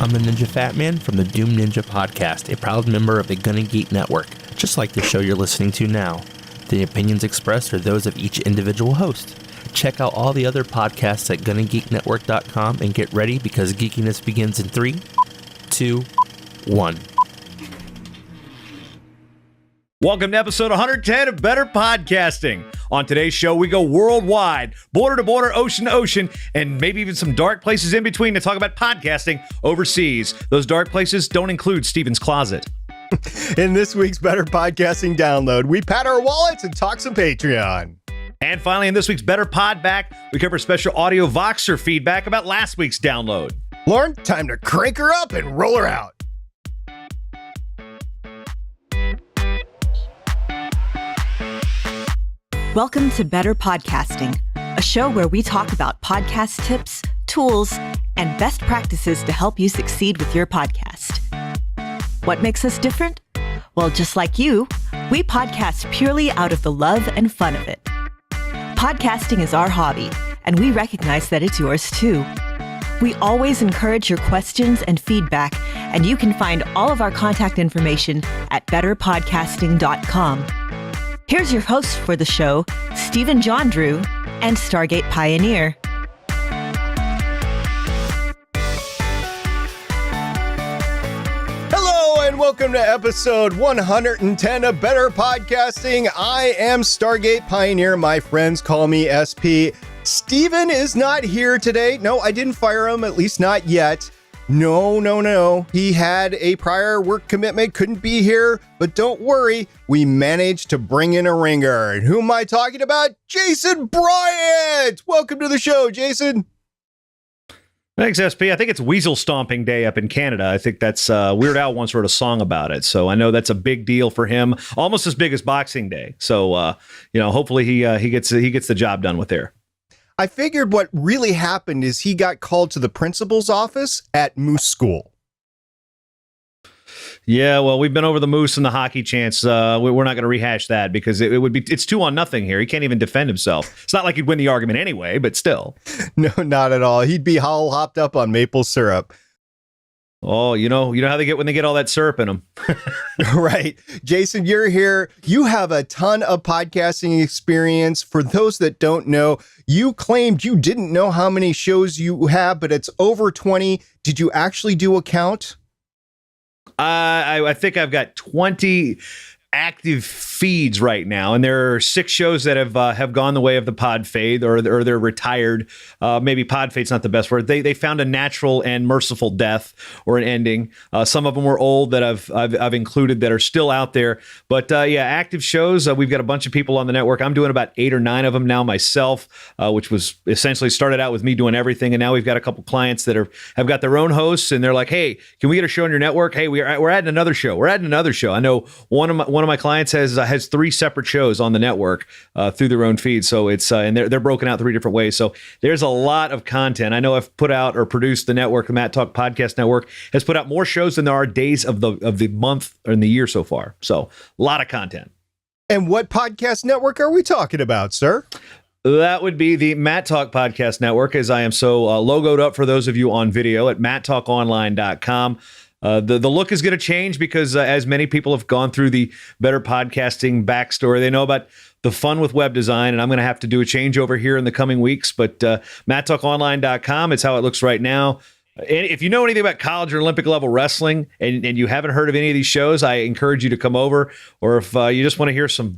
I'm the Ninja Fat Man from the Doom Ninja Podcast, a proud member of the Gunna Geek Network, just like the show you're listening to now. The opinions expressed are those of each individual host. Check out all the other podcasts at GunnaGeekNetwork.com and get ready because geekiness begins in 3, 2, 1. Welcome to episode 110 of Better Podcasting. On today's show, we go worldwide, border to border, ocean to ocean, and maybe even some dark places in between to talk about podcasting overseas. Those dark places don't include Steven's Closet. In this week's Better Podcasting download, we pat our wallets and talk some Patreon. And finally, in this week's Better Pod Back, we cover special audio Voxer feedback about last week's download. Lauren, time to crank her up and roll her out. Welcome to Better Podcasting, a show where we talk about podcast tips, tools, and best practices to help you succeed with your podcast. What makes us different? Well, just like you, we podcast purely out of the love and fun of it. Podcasting is our hobby, and we recognize that it's yours too. We always encourage your questions and feedback, and you can find all of our contact information at betterpodcasting.com. Here's your host for the show, Stephen John Drew and Stargate Pioneer. Hello and welcome to episode 110 of Better Podcasting. I am Stargate Pioneer. My friends call me SP. Steven is not here today. No, I didn't fire him, at least not yet. No. He had a prior work commitment, couldn't be here, but don't worry, we managed to bring in a ringer. And who am I talking about? Jason Bryant! Welcome to the show, Jason. Thanks, SP. I think it's Weasel Stomping Day up in Canada. I think that's Weird Al once wrote a song about it. So I know that's a big deal for him, almost as big as Boxing Day. So, hopefully he gets the job done with there. I figured what really happened is he got called to the principal's office at Moose School. Yeah, well, we've been over the Moose and the hockey chants. We're not going to rehash that because it's 2-0 here. He can't even defend himself. It's not like he'd win the argument anyway, but still. No, not at all. He'd be all hopped up on maple syrup. Oh, you know how they get when they get all that syrup in them. Right. Jason, you're here. You have a ton of podcasting experience. For those that don't know, you claimed you didn't know how many shows you have, but it's over 20. Did you actually do a count? I think I've got 20 active feeds right now, and there are 6 shows that have gone the way of the pod fade, or they're retired. Maybe pod fade's not the best word. They found a natural and merciful death or an ending. Some of them were old that I've included that are still out there. But active shows. We've got a bunch of people on the network. I'm doing about 8 or 9 of them now myself, which was essentially started out with me doing everything, and now we've got a couple clients that have got their own hosts, and they're like, "Hey, can we get a show on your network? Hey, we're adding another show. We're adding another show." I know one of my clients has 3 separate shows on the network through their own feed. So it's and they're broken out 3 different ways. So there's a lot of content. I know I've put out or produced the network. The Matt Talk Podcast Network has put out more shows than there are days of the month or in the year so far. So a lot of content. And what podcast network are we talking about, sir? That would be the Matt Talk Podcast Network, as I am so logoed up for those of you on video at matttalkonline.com. The look is going to change because as many people have gone through the Better Podcasting backstory, they know about the fun with web design, and I'm going to have to do a changeover here in the coming weeks. But matttalkonline.com, it's how it looks right now. And if you know anything about college or Olympic level wrestling and you haven't heard of any of these shows, I encourage you to come over. Or if you just want to hear some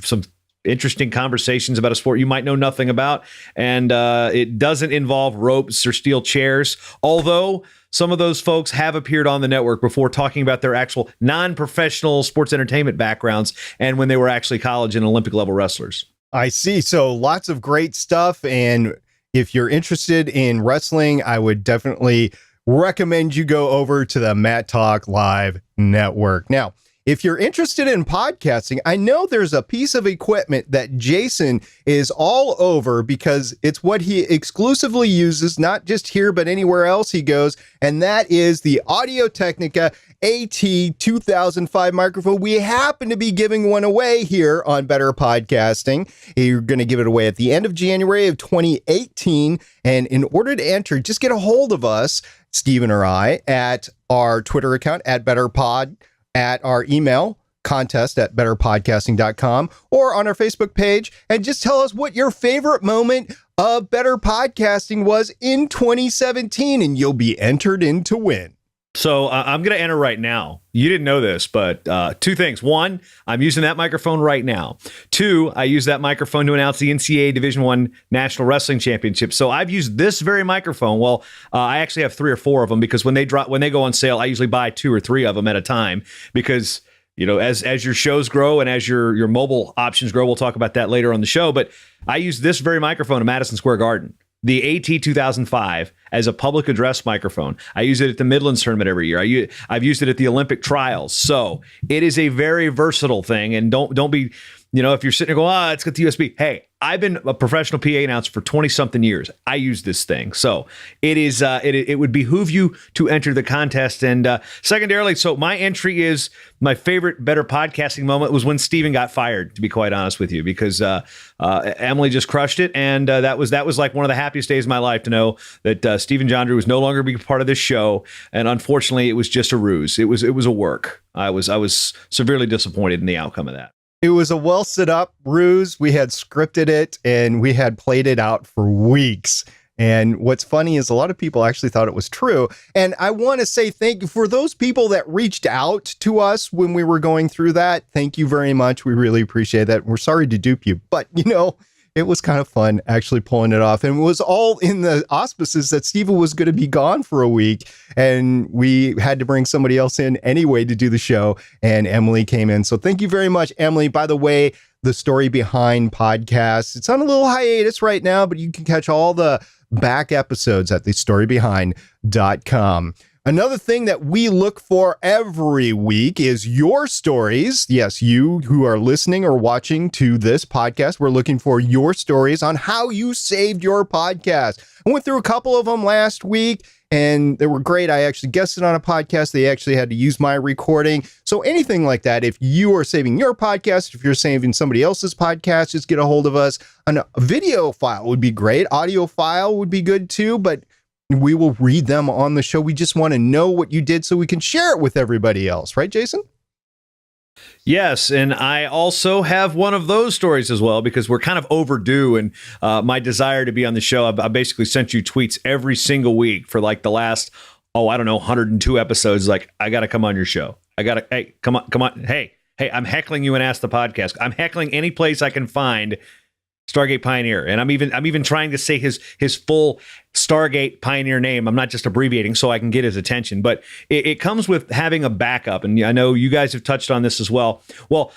interesting conversations about a sport you might know nothing about, and it doesn't involve ropes or steel chairs, although some of those folks have appeared on the network before talking about their actual non-professional sports entertainment backgrounds and when they were actually college and Olympic level wrestlers. I see. So lots of great stuff. And if you're interested in wrestling, I would definitely recommend you go over to the Matt Talk Live Network. Now, if you're interested in podcasting, I know there's a piece of equipment that Jason is all over because it's what he exclusively uses, not just here, but anywhere else he goes. And that is the Audio-Technica AT2005 microphone. We happen to be giving one away here on Better Podcasting. You're going to give it away at the end of January of 2018. And in order to enter, just get a hold of us, Stephen or I, at our Twitter account at BetterPod, at our email contest@betterpodcasting.com, or on our Facebook page, and just tell us what your favorite moment of Better Podcasting was in 2017, and you'll be entered in to win. So I'm going to enter right now. You didn't know this, but two things. One, I'm using that microphone right now. Two, I use that microphone to announce the NCAA Division I National Wrestling Championship. So I've used this very microphone. Well, I actually have 3 or 4 of them, because when they go on sale, I usually buy 2 or 3 of them at a time, because as your shows grow and as your mobile options grow, we'll talk about that later on the show. But I use this very microphone in Madison Square Garden, the AT 2005, as a public address microphone. I use it at the Midlands tournament every year. I've used it at the Olympic trials. So it is a very versatile thing. And don't be, if you're sitting there going, it's got the USB. Hey, I've been a professional PA announcer for 20 something years. I use this thing. So it is, it would behoove you to enter the contest. And secondarily, so my entry is my favorite Better Podcasting moment was when Steven got fired, to be quite honest with you, because Emily just crushed it. And that was like one of the happiest days of my life to know that Stephen Jondrew was no longer being part of this show. And unfortunately, it was just a ruse. It was a work. I was severely disappointed in the outcome of that. It was a well set up ruse. We had scripted it and we had played it out for weeks. And what's funny is a lot of people actually thought it was true. And I want to say thank you for those people that reached out to us when we were going through that. Thank you very much. We really appreciate that. We're sorry to dupe you, but it was kind of fun actually pulling it off. And it was all in the auspices that Steven was going to be gone for a week. And we had to bring somebody else in anyway to do the show. And Emily came in. So thank you very much, Emily. By the way, the Story Behind podcast, it's on a little hiatus right now, but you can catch all the back episodes at thestorybehind.com. Another thing that we look for every week is your stories. Yes, you who are listening or watching to this podcast, we're looking for your stories on how you saved your podcast. I went through a couple of them last week and they were great. I actually guested on a podcast. They actually had to use my recording. So anything like that, if you are saving your podcast, if you're saving somebody else's podcast, just get a hold of us. A video file would be great. Audio file would be good too, but we will read them on the show. We just want to know what you did so we can share it with everybody else. Right, Jason? Yes, and I also have one of those stories as well, because we're kind of overdue, and my desire to be on the show, I basically sent you tweets every single week for like the last, 102 episodes. Like, I got to come on your show. Hey, come on. Hey, I'm heckling you and Ask the Podcast. I'm heckling any place I can find Stargate Pioneer, and I'm even trying to say his full Stargate Pioneer name. I'm not just abbreviating so I can get his attention, but it comes with having a backup, and I know you guys have touched on this as well. Well,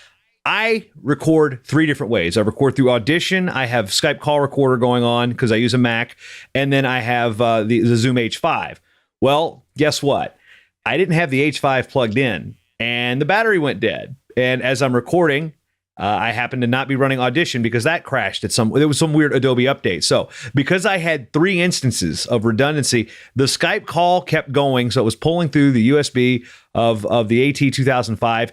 I record 3 different ways. I record through Audition. I have Skype call recorder going on because I use a Mac, and then I have the Zoom H5. Well, guess what? I didn't have the H5 plugged in, and the battery went dead. And as I'm recording, I happened to not be running Audition because that crashed there was some weird Adobe update. So because I had 3 instances of redundancy, the Skype call kept going. So it was pulling through the USB of the AT 2005.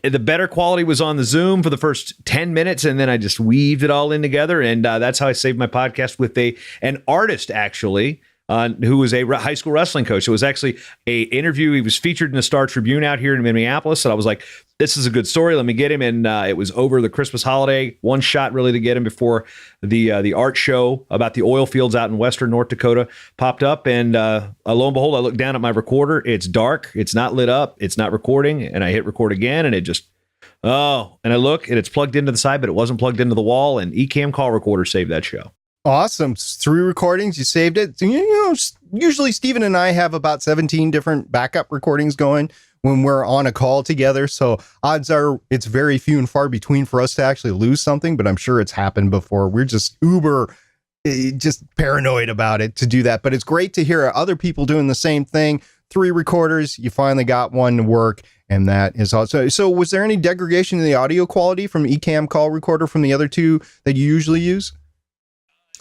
The better quality was on the Zoom for the first 10 minutes, and then I just weaved it all in together. And that's how I saved my podcast with an artist, actually, who was a high school wrestling coach. It was actually a interview. He was featured in the Star Tribune out here in Minneapolis. And I was like, this is a good story. Let me get him. And it was over the Christmas holiday. One shot really to get him before the art show about the oil fields out in western North Dakota popped up. And lo and behold, I looked down at my recorder. It's dark. It's not lit up. It's not recording. And I hit record again, and it just, and I look, and it's plugged into the side, but it wasn't plugged into the wall. And Ecamm call recorder saved that show. Awesome. 3 recordings. You saved it. Usually Steven and I have about 17 different backup recordings going when we're on a call together. So odds are it's very few and far between for us to actually lose something, but I'm sure it's happened before. We're just just paranoid about it to do that. But it's great to hear other people doing the same thing. 3 recorders. You finally got one to work. And that is also. So was there any degradation in the audio quality from Ecamm call recorder from the other 2 that you usually use?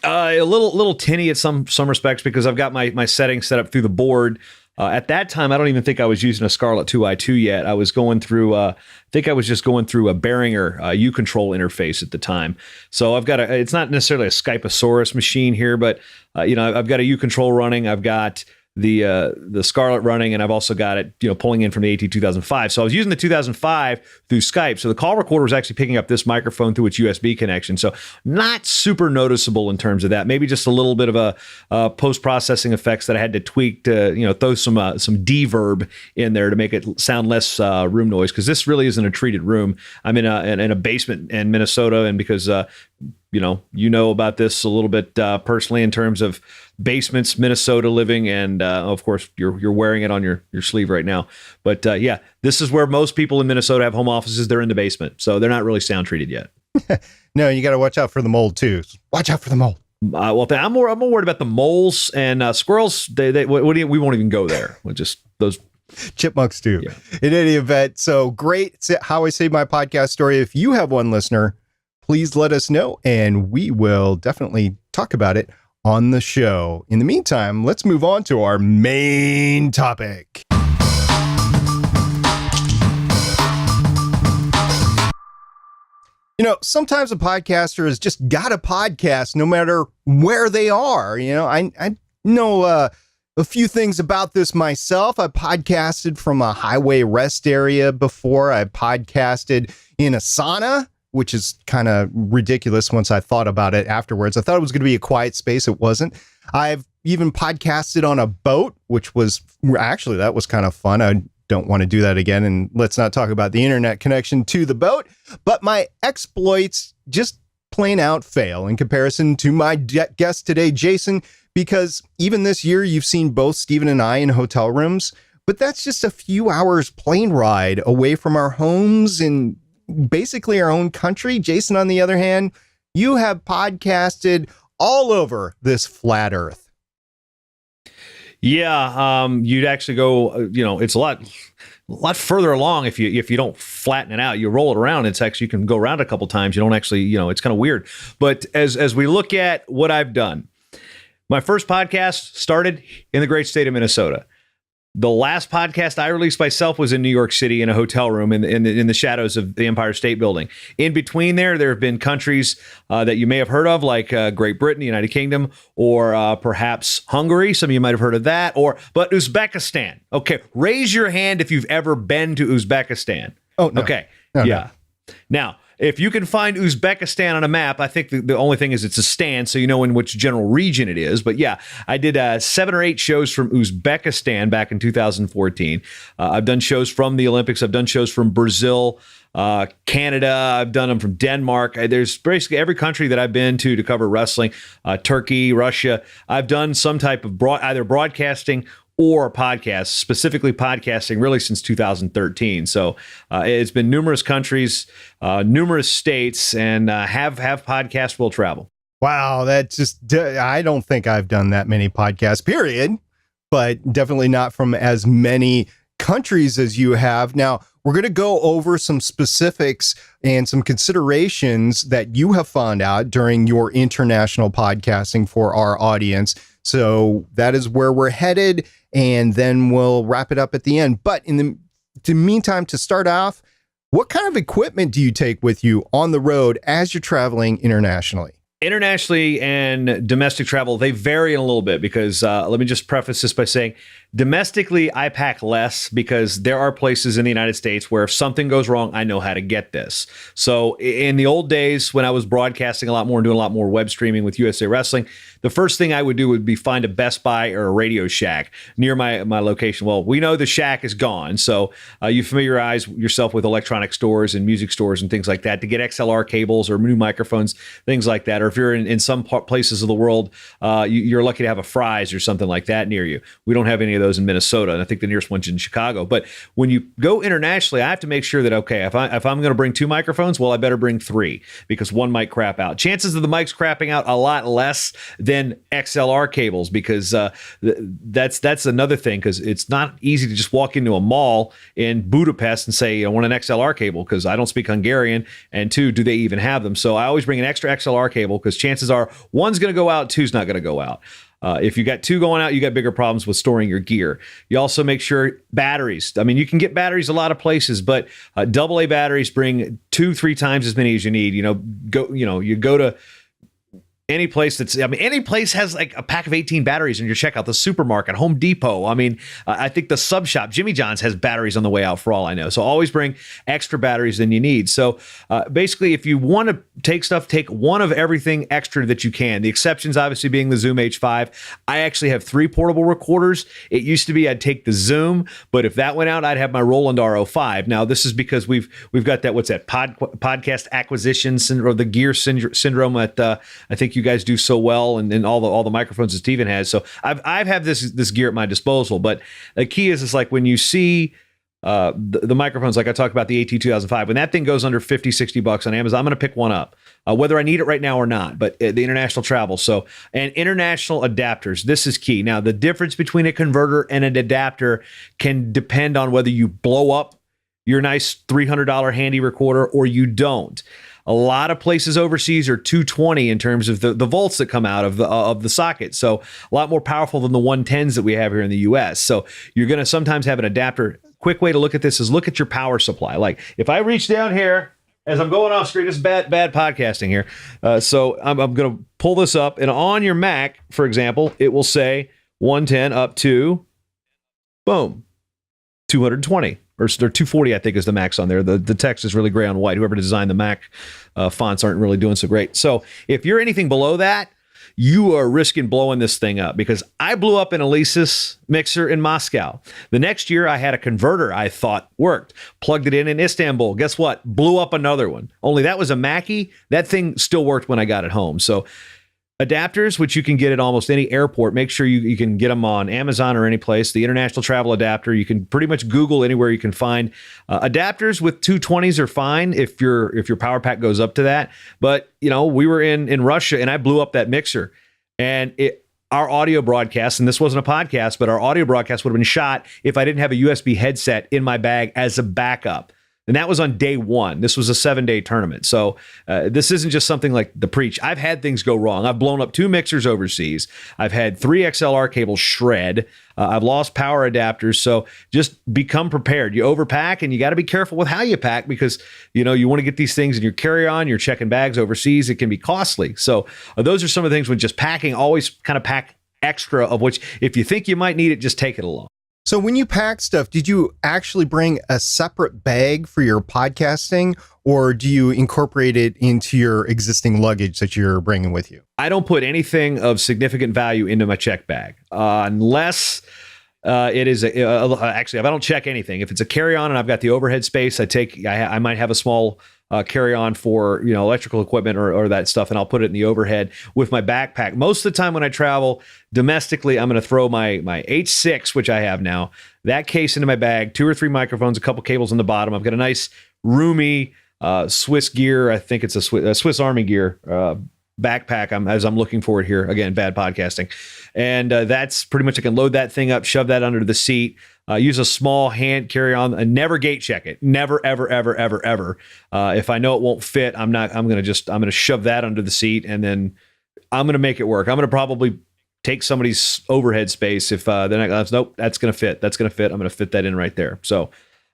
A little tinny at some respects, because I've got my settings set up through the board. At that time, I don't even think I was using a Scarlett 2i2 yet. I was going through, I think I was just going through a Behringer U-Control interface at the time. So I've got it's not necessarily a Skypeosaurus machine here, but I've got a U-Control running. I've got the Scarlett running, and I've also got it, pulling in from the AT2005. So I was using the 2005 through Skype. So the call recorder was actually picking up this microphone through its USB connection. So not super noticeable in terms of that. Maybe just a little bit of a post-processing effects that I had to tweak to, throw some deverb in there to make it sound less room noise, because this really isn't a treated room. I'm in a basement in Minnesota, and because you know about this a little bit personally in terms of basements, Minnesota living, and of course you're wearing it on your sleeve right now. But yeah, this is where most people in Minnesota have home offices. They're in the basement, so they're not really sound treated yet. No, you got to watch out for the mold too. Watch out for the mold. Well, I'm more worried about the moles and squirrels. We won't even go there. We'll just those. Chipmunks too. Yeah. In any event, so great. How I Saved My Podcast story. If you have one, listener, please let us know, and we will definitely talk about it on the show. In the meantime, let's move on to our main topic. Sometimes a podcaster has just got a podcast no matter where they are. I know a few things about this myself. I podcasted from a highway rest area before. I podcasted in a sauna, which is kind of ridiculous once I thought about it afterwards. I thought it was going to be a quiet space. It wasn't. I've even podcasted on a boat, which was actually, that was kind of fun. I don't want to do that again. And let's not talk about the internet connection to the boat. But my exploits just plain out fail in comparison to my guest today, Jason, because even this year, you've seen both Stephen and I in hotel rooms, but that's just a few hours plane ride away from our homes in basically our own country. Jason, on the other hand, you have podcasted all over this flat earth. Yeah, you'd actually go, it's a lot further along if you don't flatten it out. You roll it around, it's actually, you can go around a couple times. You don't actually, it's kind of weird. But as we look at what I've done, my first podcast started in the great state of Minnesota. The last podcast I released myself was in New York City in a hotel room in the shadows of the Empire State Building. In between there have been countries that you may have heard of, like Great Britain, the United Kingdom, or perhaps Hungary. Some of you might have heard of that, but Uzbekistan. Okay, raise your hand if you've ever been to Uzbekistan. Oh, no. Okay, no, yeah. No. Now, if you can find Uzbekistan on a map, I think the only thing is it's a stand, so you know in which general region it is. But yeah, I did 7 or 8 shows from Uzbekistan back in 2014. I've done shows from the Olympics. I've done shows from Brazil, Canada. I've done them from Denmark. There's basically every country that I've been to cover wrestling, Turkey, Russia. I've done some type of either broadcasting or podcasts, specifically podcasting, really since 2013. So it's been numerous countries, numerous states, and have podcasts will travel. Wow, I don't think I've done that many podcasts, period, but definitely not from as many countries as you have. Now, we're going to go over some specifics and some considerations that you have found out during your international podcasting for our audience. So that is where we're headed, and then we'll wrap it up at the end. But in the meantime, to start off, what kind of equipment do you take with you on the road as you're traveling internationally? Internationally and domestic travel, they vary a little bit because let me just preface this by saying domestically, I pack less because there are places in the United States where if something goes wrong, I know how to get this. So in the old days when I was broadcasting a lot more and doing a lot more web streaming with USA Wrestling, the first thing I would do would be find a Best Buy or a Radio Shack near my location. Well, we know the Shack is gone. So you familiarize yourself with electronic stores and music stores and things like that to get XLR cables or new microphones, things like that. Or if you're in some places of the world, you're lucky to have a Fry's or something like that near you. We don't have any of those in Minnesota, and I think the nearest one's in Chicago. But when you go internationally, I have to make sure that, okay, if I'm going to bring 2 microphones, well, I better bring 3 because one might crap out. Chances of the mics crapping out a lot less than XLR cables because that's another thing, because it's not easy to just walk into a mall in Budapest and say, I want an XLR cable because I don't speak Hungarian, and 2, do they even have them? So I always bring an extra XLR cable because chances are 1's going to go out, 2's not going to go out. If you got 2 going out, you got bigger problems with storing your gear. You also make sure batteries. I mean, you can get batteries a lot of places, but AA batteries bring 2-3 times as many as you need. You go to any place any place has like a pack of 18 batteries in your checkout, the supermarket, Home Depot. I mean, I think the sub shop, Jimmy John's, has batteries on the way out for all I know. So always bring extra batteries than you need. So basically, if you want to take stuff, take one of everything extra that you can. The exceptions obviously being the Zoom H5. I actually have 3 portable recorders. It used to be I'd take the Zoom, but if that went out, I'd have my Roland RO5. Now, this is because we've got that, what's that, podcast acquisition syndrome, or the gear syndrome that I think you guys do so well, and all the microphones that Steven has. So I've had this gear at my disposal. But the key is like when you see the microphones, like I talked about the AT2005, when that thing goes under $50-$60 on Amazon, I'm going to pick one up, whether I need it right now or not. But the international travel, and international adapters, this is key. Now, the difference between a converter and an adapter can depend on whether you blow up your nice $300 handy recorder or you don't. A lot of places overseas are 220 in terms of the volts that come out of the socket. So a lot more powerful than the 110s that we have here in the US. So you're going to sometimes have an adapter. Quick way to look at this is look at your power supply. Like if I reach down here as I'm going off screen, this is bad podcasting here. So I'm going to pull this up, and on your Mac, for example, it will say 110 up to, boom, 220. Or 240, I think, is the max on there. The text is really gray on white. Whoever designed the Mac fonts aren't really doing so great. So if you're anything below that, you are risking blowing this thing up, because I blew up an Alesis mixer in Moscow. The next year, I had a converter I thought worked. Plugged it in Istanbul. Guess what? Blew up another one. Only that was a Mackie. That thing still worked when I got it home. So adapters, which you can get at almost any airport, make sure you can get them on Amazon or any place. The international travel adapter, you can pretty much Google anywhere you can find. Adapters with 220s are fine if your power pack goes up to that. But we were in Russia, and I blew up that mixer, and our audio broadcast, and this wasn't a podcast, but our audio broadcast would have been shot if I didn't have a USB headset in my bag as a backup. And that was on day 1. This was a 7-day tournament. So this isn't just something like the preach. I've had things go wrong. I've blown up 2 mixers overseas. I've had 3 XLR cables shred. I've lost power adapters. So just become prepared. You overpack, and you got to be careful with how you pack, because you want to get these things in your carry-on. You're checking bags overseas. It can be costly. So those are some of the things when just packing. Always kind of pack extra, of which if you think you might need it, just take it along. So when you pack stuff, did you actually bring a separate bag for your podcasting, or do you incorporate it into your existing luggage that you're bringing with you? I don't put anything of significant value into my check bag unless it is actually, if I don't check anything, if it's a carry-on and I've got the overhead space, I might have a small carry-on for electrical equipment or that stuff, and I'll put it in the overhead with my backpack. Most of the time when I travel domestically, I'm going to throw my H6, which I have now, that case into my bag, 2 or 3 microphones, a couple cables on the bottom. I've got a nice roomy Swiss gear. I think it's a Swiss Army gear backpack as I'm looking for it here. Again, bad podcasting. And that's pretty much, I can load that thing up, shove that under the seat, use a small hand carry-on, and never gate check it. Never, ever, ever, ever, ever. If I know it won't fit, I'm going to shove that under the seat, and then I'm going to make it work. I'm going to probably take somebody's overhead space if they're not, nope, that's going to fit. That's going to fit. I'm going to fit that in right there. So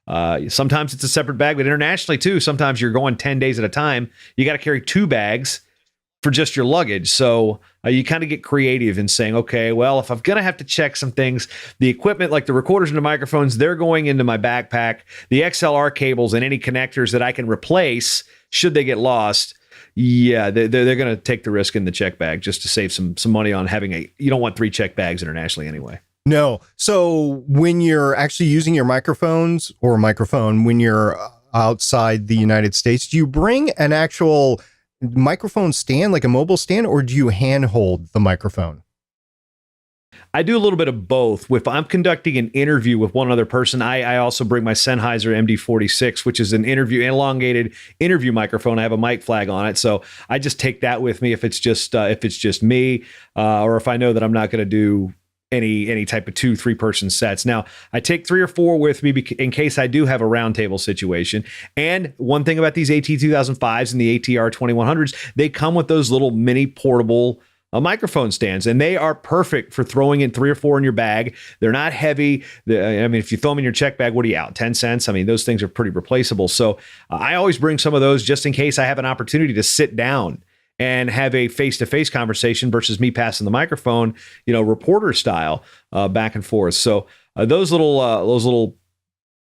sometimes it's a separate bag, but internationally too, sometimes you're going 10 days at a time. You got to carry 2 bags for just your luggage. So you kind of get creative in saying, okay, well, if I'm going to have to check some things, the equipment like the recorders and the microphones, they're going into my backpack. The XLR cables and any connectors that I can replace should they get lost, yeah, they're going to take the risk in the check bag just to save some money on having you don't want 3 check bags internationally anyway. No. So when you're actually using your microphones or microphone, when you're outside the United States, do you bring an actual microphone stand, like a mobile stand, or do you handhold the microphone? I do a little bit of both. If I'm conducting an interview with one other person, I also bring my Sennheiser MD46, which is an elongated interview microphone. I have a mic flag on it, so I just take that with me if it's just me, or if I know that I'm not going to do any type of 2-3 person sets. Now, I take 3 or 4 with me in case I do have a roundtable situation. And one thing about these AT2005s and the ATR 2100s, they come with those little mini portable microphone stands, and they are perfect for throwing in 3 or 4 in your bag. They're not heavy. I mean, if you throw them in your check bag, what are you out? 10 cents? I mean, those things are pretty replaceable. So I always bring some of those just in case I have an opportunity to sit down and have a face-to-face conversation versus me passing the microphone, reporter style, back and forth. So those little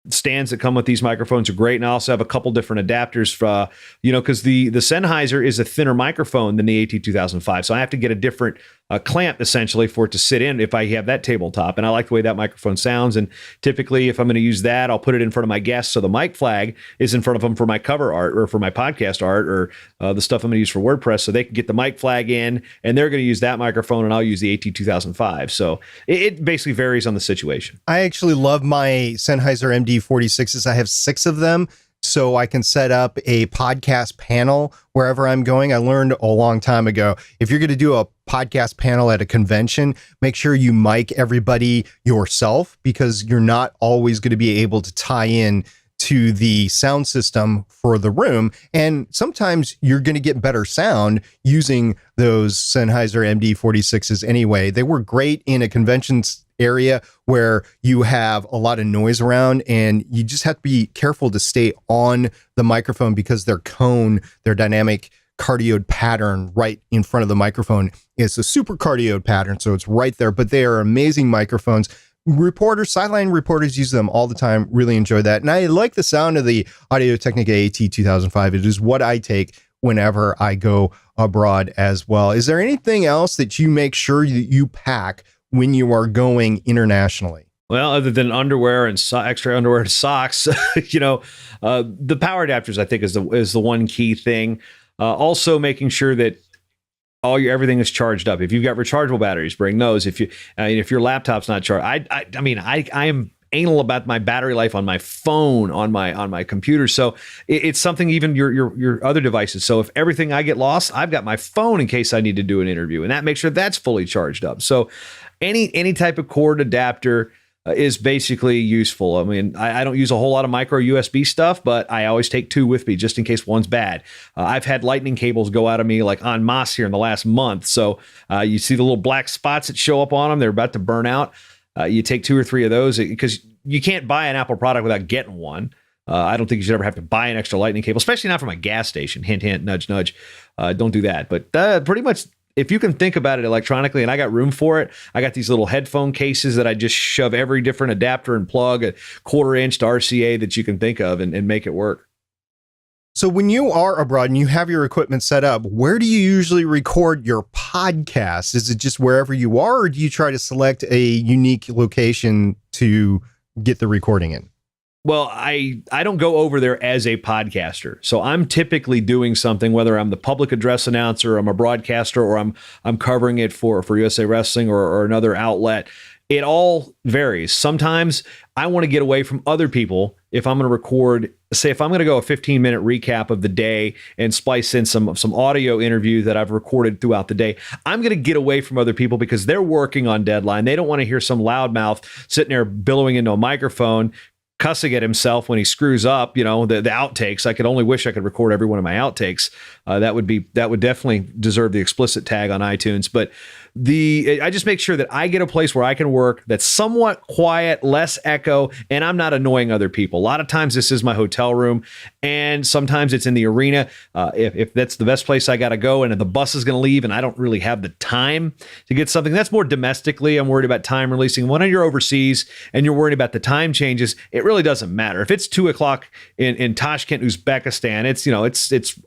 stands that come with these microphones are great. And I also have a couple different adapters for, because the Sennheiser is a thinner microphone than the AT2005. So I have to get a different clamp essentially for it to sit in if I have that tabletop. And I like the way that microphone sounds. And typically if I'm going to use that, I'll put it in front of my guests. So the mic flag is in front of them for my cover art or for my podcast art or the stuff I'm going to use for WordPress. So they can get the mic flag in and they're going to use that microphone and I'll use the AT2005. So it basically varies on the situation. I actually love my Sennheiser MD46s. I have 6 of them. So I can set up a podcast panel wherever I'm going. I learned a long time ago, if you're going to do a podcast panel at a convention, make sure you mic everybody yourself, because you're not always going to be able to tie in to the sound system for the room. And sometimes you're going to get better sound using those Sennheiser MD46s anyway. They were great in a convention area where you have a lot of noise around, and you just have to be careful to stay on the microphone because their cone, their dynamic cardioid pattern right in front of the microphone is a super cardioid pattern. So it's right there, but they are amazing microphones. Reporters, sideline reporters use them all the time. Really enjoy that. And I like the sound of the Audio-Technica AT2005. It is what I take whenever I go abroad as well. Is there anything else that you make sure that you pack when you are going internationally? Well, other than underwear and extra underwear and socks, the power adapters, I think, is the one key thing. Also, making sure that everything is charged up. If you've got rechargeable batteries, bring those. If your laptop's not charged, I am anal about my battery life on my phone, on my computer. So it's something, even your other devices. So if everything I get lost, I've got my phone in case I need to do an interview, and that makes sure that's fully charged up. So any type of cord adapter is basically useful. I mean, I don't use a whole lot of micro USB stuff, but I always take 2 with me just in case one's bad. I've had lightning cables go out of me like en masse here in the last month. So you see the little black spots that show up on them. They're about to burn out. You take 2 or 3 of those, because you can't buy an Apple product without getting one. I don't think you should ever have to buy an extra lightning cable, especially not from a gas station. Hint, hint, nudge, nudge. Don't do that. But pretty much, if you can think about it electronically, and I got room for it, I got these little headphone cases that I just shove every different adapter and plug, a 1/4 inch to RCA that you can think of, and make it work. So when you are abroad and you have your equipment set up, where do you usually record your podcast? Is it just wherever you are, or do you try to select a unique location to get the recording in? Well, I don't go over there as a podcaster. So I'm typically doing something, whether I'm the public address announcer, I'm a broadcaster, or I'm covering it for USA Wrestling or another outlet. It all varies. Sometimes I want to get away from other people. If I'm going to record, say, if I'm going to go a 15-minute recap of the day and splice in some audio interview that I've recorded throughout the day, I'm going to get away from other people because they're working on deadline. They don't want to hear some loudmouth sitting there billowing into a microphone, cussing at himself when he screws up, the outtakes. I could only wish I could record every one of my outtakes. That would definitely deserve the explicit tag on iTunes. But I just make sure that I get a place where I can work that's somewhat quiet, less echo, and I'm not annoying other people. A lot of times this is my hotel room, and sometimes it's in the arena. If that's the best place I got to go, and if the bus is going to leave and I don't really have the time to get something, that's more domestically. I'm worried about time releasing. When you're overseas and you're worried about the time changes, it really doesn't matter. If it's 2:00 in Tashkent, Uzbekistan, it's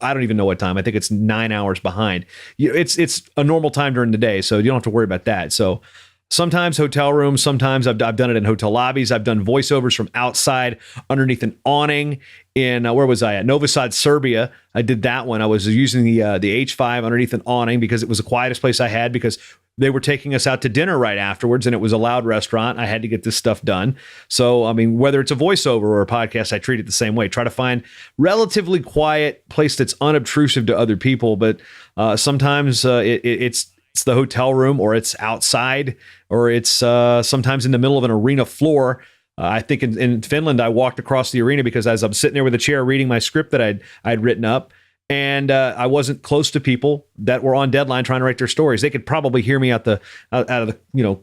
I don't even know what time. I think it's 9 hours behind. It's a normal time during the day, so you don't have to worry about that. So sometimes hotel rooms, sometimes I've done it in hotel lobbies. I've done voiceovers from outside underneath an awning in, where was I at? Novi Sad, Serbia. I did that one. I was using the H5 underneath an awning because it was the quietest place I had, because they were taking us out to dinner right afterwards, and it was a loud restaurant. I had to get this stuff done. So, I mean, whether it's a voiceover or a podcast, I treat it the same way. Try to find relatively quiet place that's unobtrusive to other people. But sometimes it's the hotel room, or it's outside, or it's sometimes in the middle of an arena floor. I think in Finland, I walked across the arena because as I'm sitting there with a chair reading my script that I'd written up, and I wasn't close to people that were on deadline trying to write their stories. They could probably hear me out of the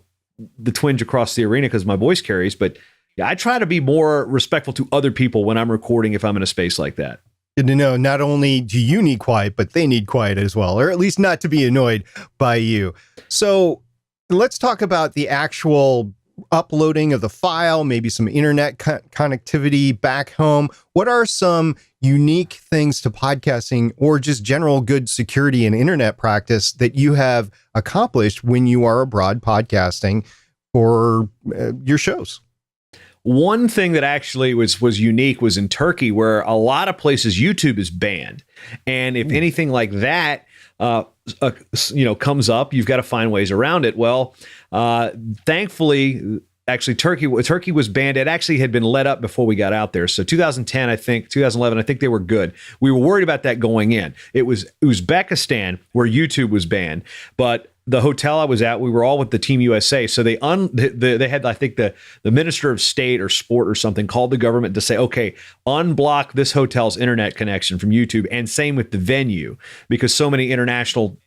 the twinge across the arena because my voice carries. But yeah, I try to be more respectful to other people when I'm recording if I'm in a space like that. Good to know. Not only do you need quiet, but they need quiet as well, or at least not to be annoyed by you. So let's talk about the actual uploading of the file, maybe some internet connectivity back home. What are some unique things to podcasting or just general good security and internet practice that you have accomplished when you are abroad podcasting for your shows? One thing that actually was unique was in Turkey, where a lot of places YouTube is banned, and if anything like that, comes up, you've got to find ways around it. Well, thankfully, actually, Turkey was banned. It actually had been let up before we got out there. So 2010, I think 2011, I think they were good. We were worried about that going in. It was Uzbekistan where YouTube was banned, but the hotel I was at, we were all with the Team USA. So they had, I think, the Minister of State or Sport or something called the government to say, okay, unblock this hotel's internet connection from YouTube, and same with the venue, because so many international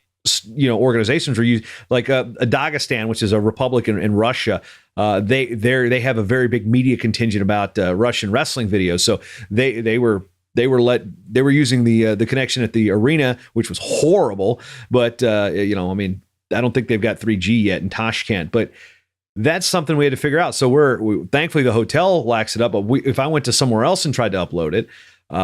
organizations were used, like Dagestan, which is a republic in Russia. They have a very big media contingent about Russian wrestling videos. So they were using the connection at the arena, which was horrible. But I don't think they've got 3G yet in Tashkent, but that's something we had to figure out. So thankfully the hotel lacks it up, but if I went to somewhere else and tried to upload it,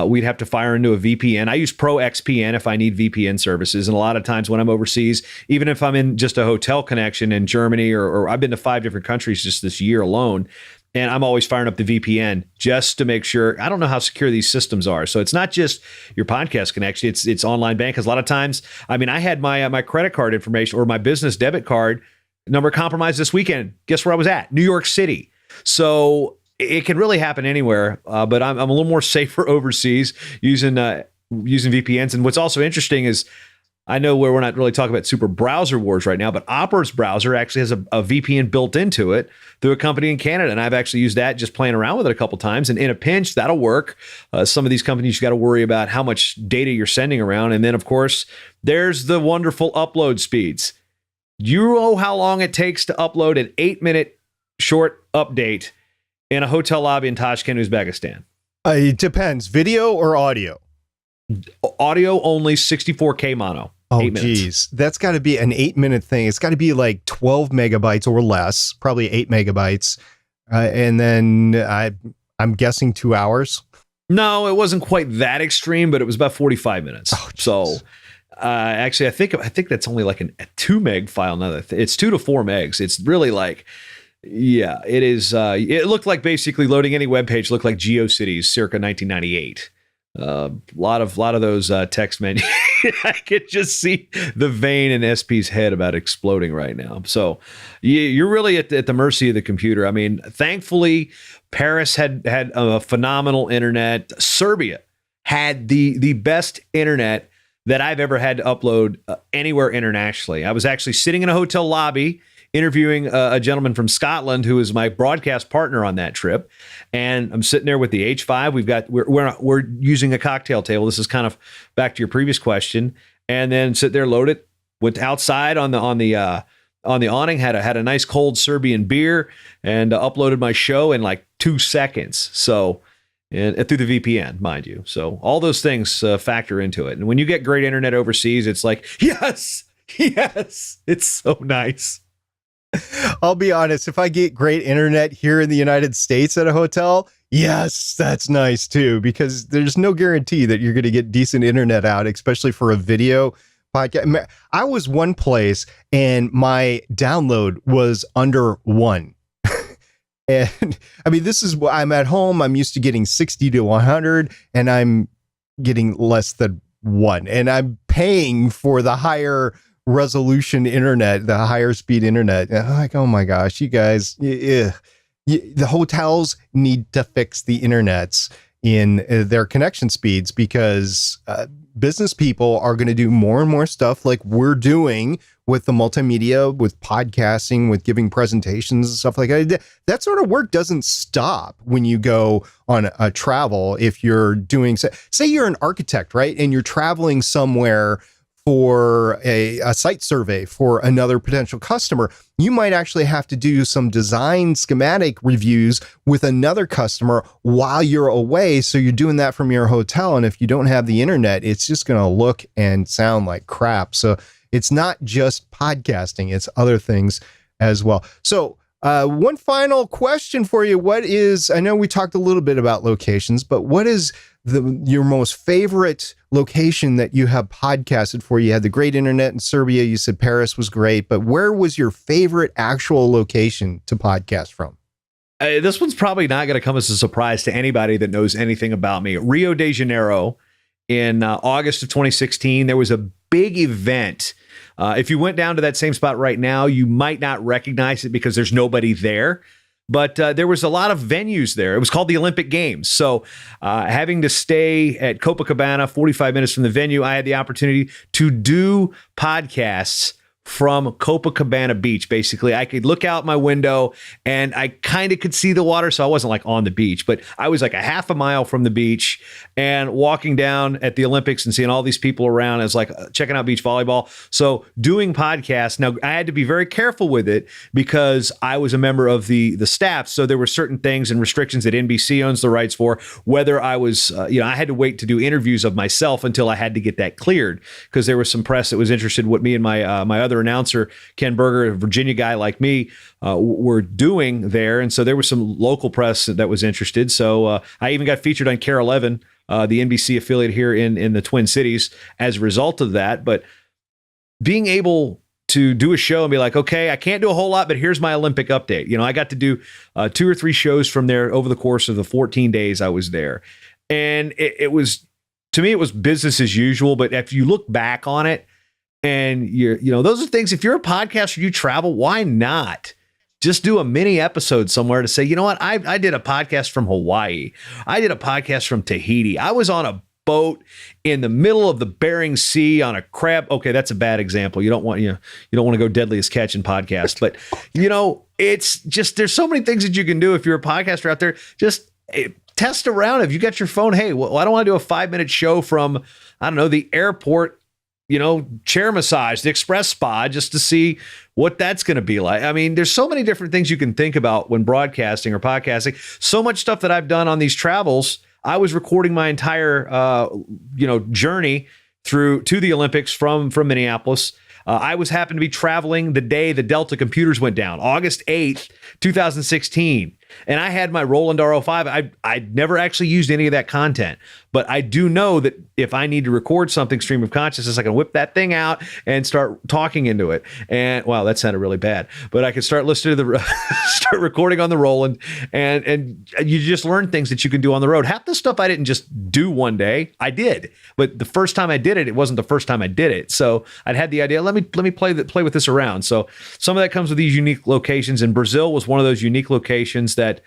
we'd have to fire into a VPN. I use Pro XPN if I need VPN services. And a lot of times when I'm overseas, even if I'm in just a hotel connection in Germany, or I've been to 5 different countries just this year alone, and I'm always firing up the VPN just to make sure. I don't know how secure these systems are. So it's not just your podcast connection. It's online bank. Because a lot of times, I had my credit card information or my business debit card number compromised this weekend. Guess where I was at? New York City. So it can really happen anywhere. But I'm a little more safer overseas using VPNs. And what's also interesting is, I know where we're not really talking about super browser wars right now, but Opera's browser actually has a VPN built into it through a company in Canada. And I've actually used that, just playing around with it a couple times. And in a pinch, that'll work. Some of these companies, you got to worry about how much data you're sending around. And then, of course, there's the wonderful upload speeds. You know how long it takes to upload an 8-minute short update in a hotel lobby in Tashkent, Uzbekistan? It depends. Video or audio? Audio only, 64K mono. Oh, geez. That's got to be an 8-minute thing. It's got to be like 12 megabytes or less, probably 8 megabytes. And then I'm guessing 2 hours. No, it wasn't quite that extreme, but it was about 45 minutes. Oh, so actually, I think that's only like a 2 meg file. Now it's 2 to 4 megs. It's really like, yeah, it is. It looked like basically loading any web page looked like GeoCities circa 1998. A lot of those text menus. I could just see the vein in SP's head about exploding right now. So you're really at the mercy of the computer. I mean, thankfully, Paris had a phenomenal internet. Serbia had the best internet that I've ever had to upload anywhere internationally. I was actually sitting in a hotel lobby interviewing a gentleman from Scotland who is my broadcast partner on that trip, and I'm sitting there with the H5. We're using a cocktail table. This is kind of back to your previous question, and then sit there, load it, went outside on the awning, had a nice cold Serbian beer, and uploaded my show in like 2 seconds. So. And through the VPN, mind you. So all those things factor into it. And when you get great internet overseas, it's like, yes, it's so nice. I'll be honest, if I get great internet here in the United States at a hotel, yes, that's nice too, because there's no guarantee that you're going to get decent internet out, especially for a video podcast. I was one place and my download was under 1. And I mean, I'm at home. I'm used to getting 60 to 100 and I'm getting less than 1. And I'm paying for the higher resolution internet, the higher speed internet. And I'm like, oh my gosh, you guys, the hotels need to fix the internets in their connection speeds, because business people are going to do more and more stuff like we're doing with the multimedia, with podcasting, with giving presentations and stuff like that. That sort of work doesn't stop when you go on a travel. If you're doing, say you're an architect, right? And you're traveling somewhere for a site survey for another potential customer, you might actually have to do some design schematic reviews with another customer while you're away. So you're doing that from your hotel. And if you don't have the internet, it's just going to look and sound like crap. So it's not just podcasting, it's other things as well. So one final question for you. I know we talked a little bit about locations, but what is your most favorite location that you have podcasted for? You had the great internet in Serbia. You said Paris was great, but where was your favorite actual location to podcast from? This one's probably not going to come as a surprise to anybody that knows anything about me. Rio de Janeiro in August of 2016. There was a big event. If you went down to that same spot right now, you might not recognize it because there's nobody there. But there was a lot of venues there. It was called the Olympic Games. So having to stay at Copacabana, 45 minutes from the venue, I had the opportunity to do podcasts from Copacabana Beach. Basically, I could look out my window and I kind of could see the water. So I wasn't like on the beach, but I was like a half a mile from the beach and walking down at the Olympics and seeing all these people around as like checking out beach volleyball. So doing podcasts. Now I had to be very careful with it because I was a member of the staff. So there were certain things and restrictions that NBC owns the rights for, whether I was, I had to wait to do interviews of myself until I had to get that cleared because there was some press that was interested in what me and my other announcer, Ken Berger, a Virginia guy like me, were doing there. And so there was some local press that was interested. So I even got featured on Care 11, the NBC affiliate here in the Twin Cities as a result of that. But being able to do a show and be like, okay, I can't do a whole lot, but here's my Olympic update. I got to do 2 or 3 shows from there over the course of the 14 days I was there. And it was, to me, it was business as usual. But if you look back on it, and those are things, if you're a podcaster, you travel, why not just do a mini episode somewhere to say, you know what? I did a podcast from Hawaii. I did a podcast from Tahiti. I was on a boat in the middle of the Bering Sea on a crab. Okay, that's a bad example. You don't want to go deadliest catch in podcast, but it's just, there's so many things that you can do if you're a podcaster out there. Just test around. If you got your phone, hey, well, I don't want to do a 5-minute show from, I don't know, the airport, chair massage, the express spa, just to see what that's going to be like. I mean, there's so many different things you can think about when broadcasting or podcasting. So much stuff that I've done on these travels. I was recording my entire, journey to the Olympics from Minneapolis. I happened to be traveling the day the Delta computers went down, August 8th, 2016. And I had my Roland R05. I'd never actually used any of that content, but I do know that if I need to record something stream of consciousness, I can whip that thing out and start talking into it. And wow, that sounded really bad, but I could start listening to start recording on the Roland, and you just learn things that you can do on the road. Half the stuff I didn't just do one day, I did, but the first time I did it, it wasn't the first time I did it. So I'd had the idea, let me play with this around. So some of that comes with these unique locations, and Brazil was one of those unique locations that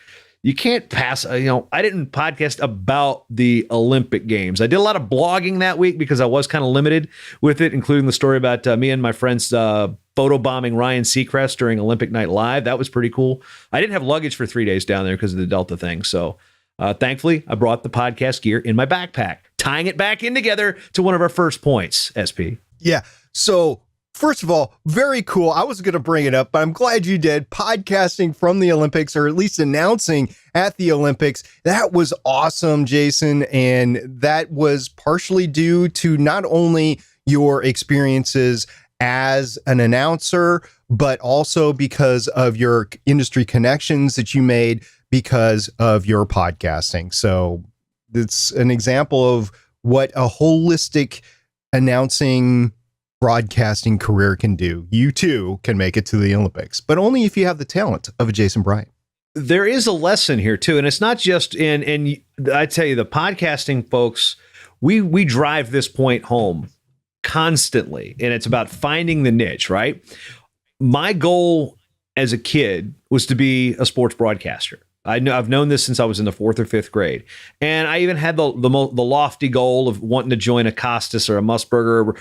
you can't pass. I didn't podcast about the Olympic Games. I did a lot of blogging that week because I was kind of limited with it, including the story about me and my friends photobombing Ryan Seacrest during Olympic Night Live. That was pretty cool. I didn't have luggage for 3 days down there because of the Delta thing. So thankfully, I brought the podcast gear in my backpack, tying it back in together to one of our first points, SP. Yeah. So first of all, very cool. I was going to bring it up, but I'm glad you did. Podcasting from the Olympics, or at least announcing at the Olympics. That was awesome, Jason. And that was partially due to not only your experiences as an announcer, but also because of your industry connections that you made because of your podcasting. So it's an example of what a holistic announcing broadcasting career can do. You too can make it to the Olympics, but only if you have the talent of a Jason Bryant. There is a lesson here too, and it's not just in. I tell you, the podcasting folks, we drive this point home constantly, and it's about finding the niche. Right. My goal as a kid was to be a sports broadcaster. I've known this since I was in the 4th or 5th grade. And I even had the lofty goal of wanting to join a Costas or a Musburger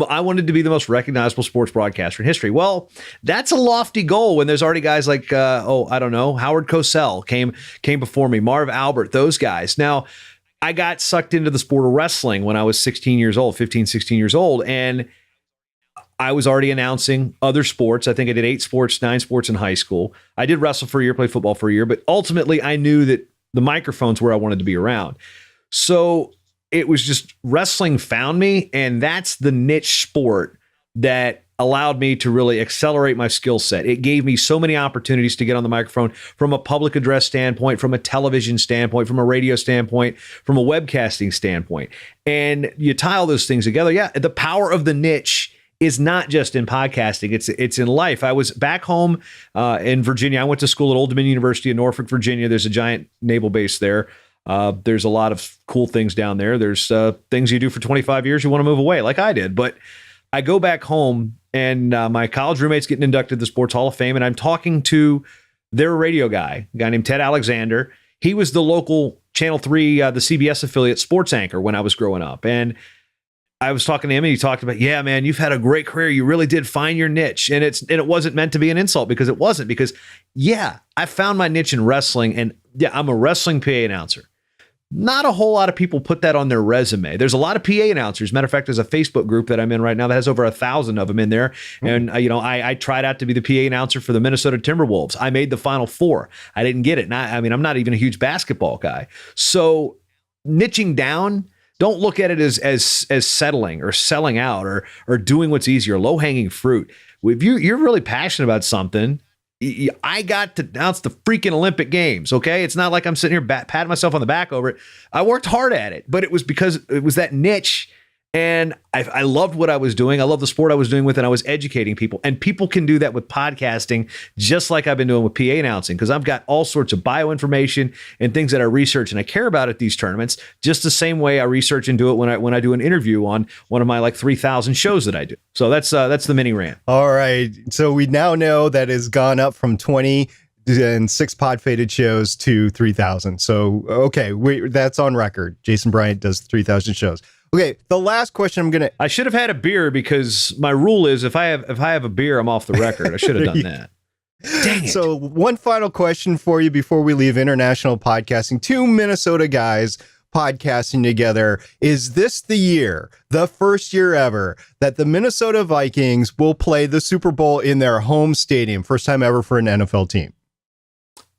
I wanted to be the most recognizable sports broadcaster in history. Well, that's a lofty goal when there's already guys like, Howard Cosell came before me, Marv Albert, those guys. Now, I got sucked into the sport of wrestling when I was 16 years old, 15, 16 years old. And I was already announcing other sports. I think I did 8 sports, 9 sports in high school. I did wrestle for a year, played football for a year, but ultimately I knew that the microphone's where I wanted to be around. So it was just wrestling found me, and that's the niche sport that allowed me to really accelerate my skill set. It gave me so many opportunities to get on the microphone from a public address standpoint, from a television standpoint, from a radio standpoint, from a webcasting standpoint. And you tie all those things together. Yeah, the power of the niche is not just in podcasting, it's in life. I was back home in Virginia. I went to school at Old Dominion University in Norfolk, Virginia. There's a giant naval base there. There's a lot of cool things down there. There's things you do for 25 years, you want to move away, like I did. But I go back home, and my college roommate's getting inducted to the Sports Hall of Fame, and I'm talking to their radio guy, a guy named Ted Alexander. He was the local Channel 3, the CBS affiliate sports anchor when I was growing up. And I was talking to him, and he talked about, yeah, man, you've had a great career. You really did find your niche. And it wasn't meant to be an insult, because it wasn't. Because, yeah, I found my niche in wrestling, and yeah, I'm a wrestling PA announcer. Not a whole lot of people put that on their resume. There's a lot of PA announcers. Matter of fact, there's a Facebook group that I'm in right now that has over 1,000 of them in there. And, I tried out to be the PA announcer for the Minnesota Timberwolves. I made the Final Four. I didn't get it. I'm not even a huge basketball guy. So niching down, don't look at it as settling or selling out or doing what's easier, low-hanging fruit. If you're really passionate about something, I got to announce the freaking Olympic Games, okay? It's not like I'm sitting here patting myself on the back over it. I worked hard at it, but it was because it was that niche, and I loved what I was doing. I loved the sport I was doing with, and I was educating people. And people can do that with podcasting, just like I've been doing with PA announcing, because I've got all sorts of bioinformation and things that I research and I care about at these tournaments, just the same way I research and do it when I do an interview on one of my 3,000 shows that I do. So that's the mini rant. All right. So we now know that it's gone up from 20 and 6 pod-faded shows to 3,000. So, okay, that's on record. Jason Bryant does 3,000 shows. Okay, the last question I should have had a beer, because my rule is if I have a beer, I'm off the record. I should have done that. Dang it. So one final question for you before we leave international podcasting. 2 Minnesota guys podcasting together. Is this the year, the first year ever, that the Minnesota Vikings will play the Super Bowl in their home stadium? First time ever for an NFL team.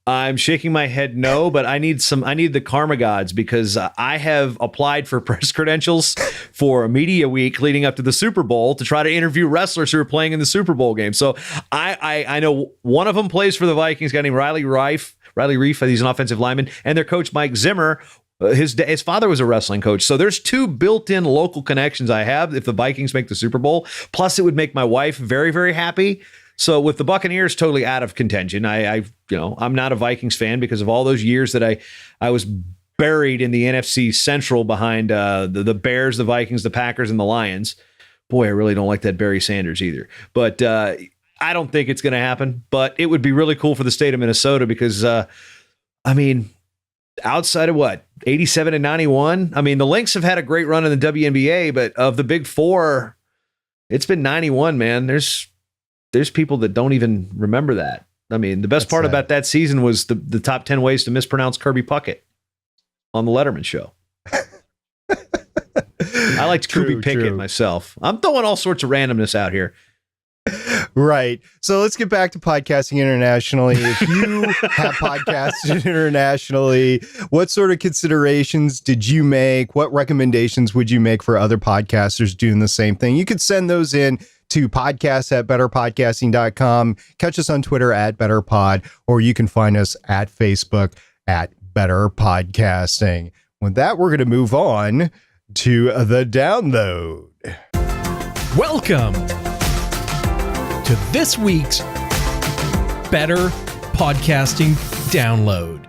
I'm shaking my head no, but I need the karma gods, because I have applied for press credentials for a media week leading up to the Super Bowl to try to interview wrestlers who are playing in the Super Bowl game. So I know one of them plays for the Vikings, a guy named Riley Reif. He's an offensive lineman, and their coach Mike Zimmer. His father was a wrestling coach. So there's 2 built-in local connections I have if the Vikings make the Super Bowl. Plus, it would make my wife very, very happy. So with the Buccaneers totally out of contention, I'm not a Vikings fan because of all those years that I was buried in the NFC Central behind the Bears, the Vikings, the Packers, and the Lions. Boy, I really don't like that Barry Sanders either. But I don't think it's going to happen. But it would be really cool for the state of Minnesota, because outside of 87 and 91, the Lynx have had a great run in the WNBA, but of the Big Four, it's been 91, man. There's people that don't even remember that. The best part about that season was the top 10 ways to mispronounce Kirby Puckett on the Letterman show. I liked Kirby Pickett myself. I'm throwing all sorts of randomness out here. Right. So let's get back to podcasting internationally. If you have podcasted internationally, what sort of considerations did you make? What recommendations would you make for other podcasters doing the same thing? You could send those in to podcast@betterpodcasting.com. Catch us on Twitter @BetterPod, or you can find us at Facebook @BetterPodcasting. With that, we're going to move on to the download. Welcome to this week's Better Podcasting Download.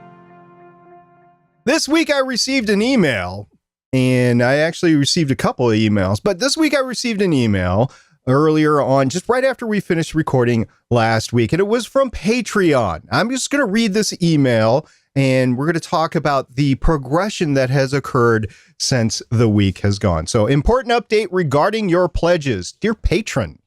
This week I received an email, and I actually received a couple of emails, but this week I received an email earlier on, just right after we finished recording last week, and it was from Patreon. I'm just going to read this email, and we're going to talk about the progression that has occurred since the week has gone. So, important update regarding your pledges. Dear patron,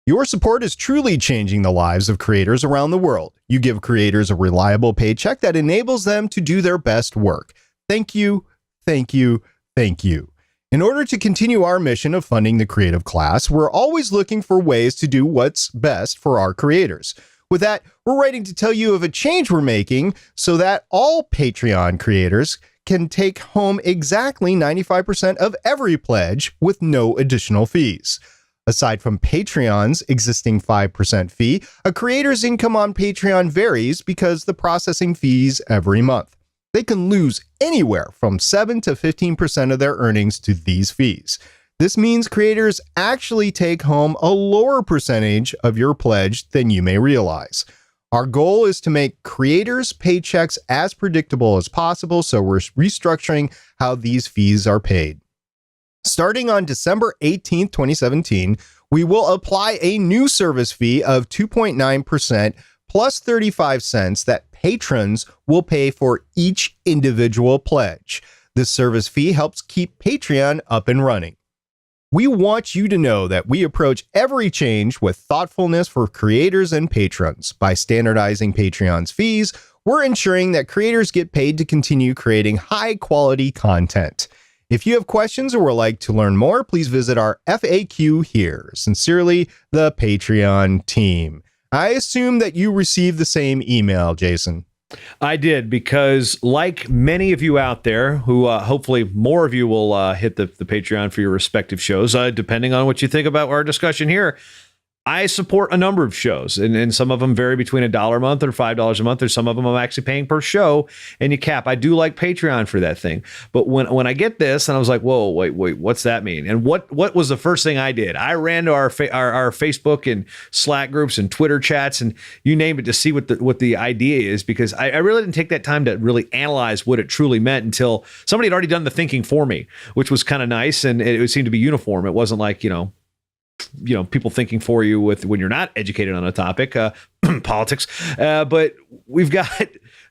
your support is truly changing the lives of creators around the world. You give creators a reliable paycheck that enables them to do their best work. Thank you. thank you, thank you. In order to continue our mission of funding the creative class, we're always looking for ways to do what's best for our creators. With that, we're writing to tell you of a change we're making so that all Patreon creators can take home exactly 95% of every pledge with no additional fees. Aside from Patreon's existing 5% fee, a creator's income on Patreon varies because the processing fees every month. They can lose anywhere from 7 to 15% of their earnings to these fees. This means creators actually take home a lower percentage of your pledge than you may realize. Our goal is to make creators' paychecks as predictable as possible, so we're restructuring how these fees are paid. Starting on December 18th, 2017, we will apply a new service fee of 2.9% plus 35 cents that patrons will pay for each individual pledge. This service fee helps keep Patreon up and running. We want you to know that we approach every change with thoughtfulness for creators and patrons. By standardizing Patreon's fees, we're ensuring that creators get paid to continue creating high-quality content. If you have questions or would like to learn more, please visit our FAQ here. Sincerely, the Patreon team. I assume that you received the same email, Jason. I did, because like many of you out there who hopefully more of you will hit the Patreon for your respective shows, depending on what you think about our discussion here. I support a number of shows, and some of them vary between $1 a month or $5 a month, or some of them I'm actually paying per show, and you cap. I do like Patreon for that thing. But when I get this, and I was like, whoa, wait, what's that mean? And what was the first thing I did? I ran to our Facebook and Slack groups and Twitter chats and you name it to see what the idea is, because I really didn't take that time to really analyze what it truly meant until somebody had already done the thinking for me, which was kind of nice, and it seemed to be uniform. It wasn't like, people thinking for you when you're not educated on a topic, politics. But we've got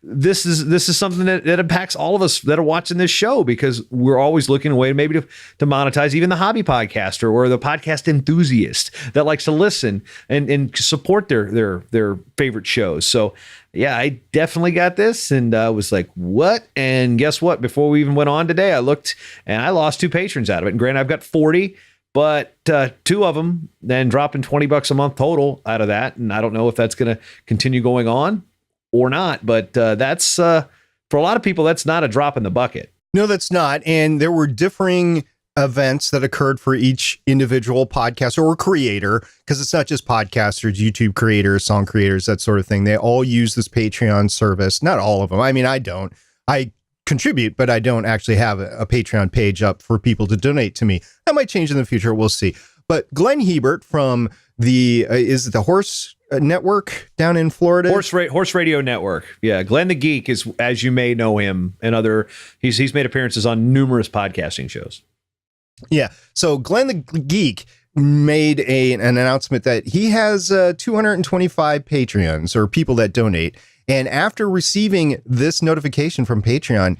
this is something that impacts all of us that are watching this show, because we're always looking a way maybe to monetize even the hobby podcaster or the podcast enthusiast that likes to listen and support their favorite shows. So yeah, I definitely got this, and was like, what? And guess what? Before we even went on today, I looked and I lost 2 patrons out of it. And granted, I've got 40. But 2 of them then dropping $20 a month total out of that. And I don't know if that's going to continue going on or not. But that's for a lot of people, that's not a drop in the bucket. No, that's not. And there were differing events that occurred for each individual podcaster or creator, because it's not just podcasters, YouTube creators, song creators, that sort of thing. They all use this Patreon service. Not all of them. I mean, I don't. I contribute, but I don't actually have a Patreon page up for people to donate to me. That might change in the future. We'll see. But Glenn Hebert from is it the Horse Network down in Florida? Horse Radio Network. Yeah. Glenn the Geek is, as you may know him, and he's made appearances on numerous podcasting shows. Yeah. So Glenn the Geek made an announcement that he has 225 Patreons, or people that donate. And after receiving this notification from Patreon,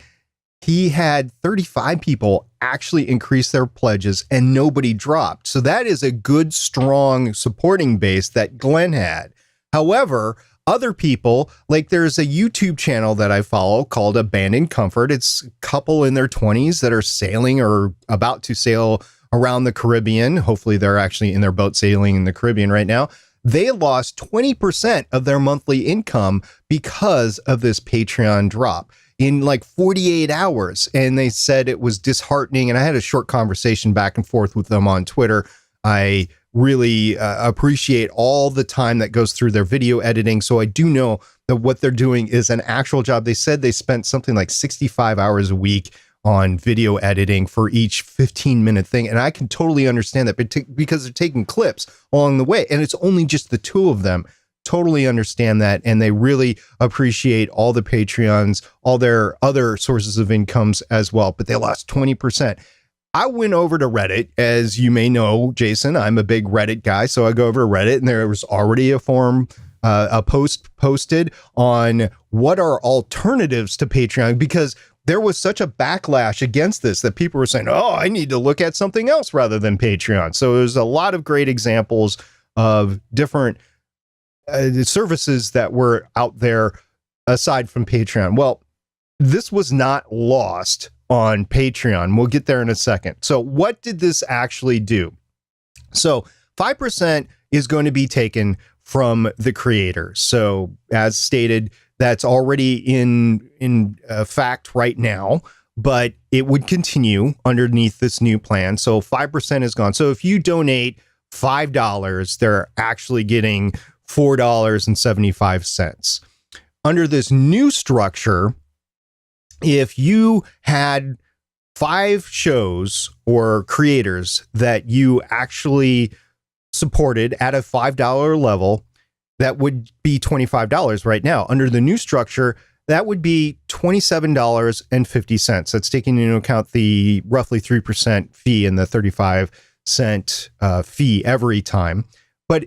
he had 35 people actually increase their pledges and nobody dropped. So that is a good, strong supporting base that Glenn had. However, other people, like there's a YouTube channel that I follow called Abandoned Comfort. It's a couple in their 20s that are sailing or about to sail around the Caribbean. Hopefully they're actually in their boat sailing in the Caribbean right now. They lost 20% of their monthly income because of this Patreon drop in like 48 hours. And they said it was disheartening. And I had a short conversation back and forth with them on Twitter. I really appreciate all the time that goes through their video editing. So I do know that what they're doing is an actual job. They said they spent something like 65 hours a week on video editing for each 15-minute thing. And I can totally understand that because they're taking clips along the way. And it's only just the 2 of them. Totally understand that. And they really appreciate all the Patreons, all their other sources of incomes as well. But they lost 20%. I went over to Reddit. As you may know, Jason, I'm a big Reddit guy. So I go over to Reddit, and there was already a post posted on what are alternatives to Patreon, because there was such a backlash against this that people were saying, oh, I need to look at something else rather than Patreon. So there's a lot of great examples of different services that were out there aside from Patreon. Well, this was not lost on Patreon. We'll get there in a second. So what did this actually do? So 5% is going to be taken from the creator. So as stated, that's already in fact right now, but it would continue underneath this new plan. So 5% is gone. So if you donate $5, they're actually getting $4.75. Under this new structure, if you had 5 shows or creators that you actually supported at a $5 level, that would be $25 right now. Under the new structure, that would be $27.50. That's taking into account the roughly 3% fee and the 35-cent fee every time. But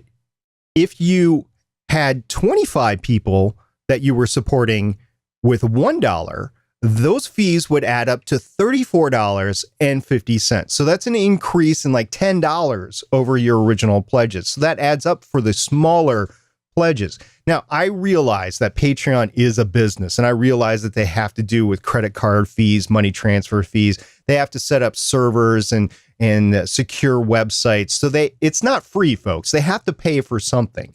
if you had 25 people that you were supporting with $1, those fees would add up to $34.50. So that's an increase in like $10 over your original pledges. So that adds up for the smaller pledges. Now, I realize that Patreon is a business, and I realize that they have to do with credit card fees, money transfer fees. They have to set up servers and secure websites. So it's not free, folks. They have to pay for something.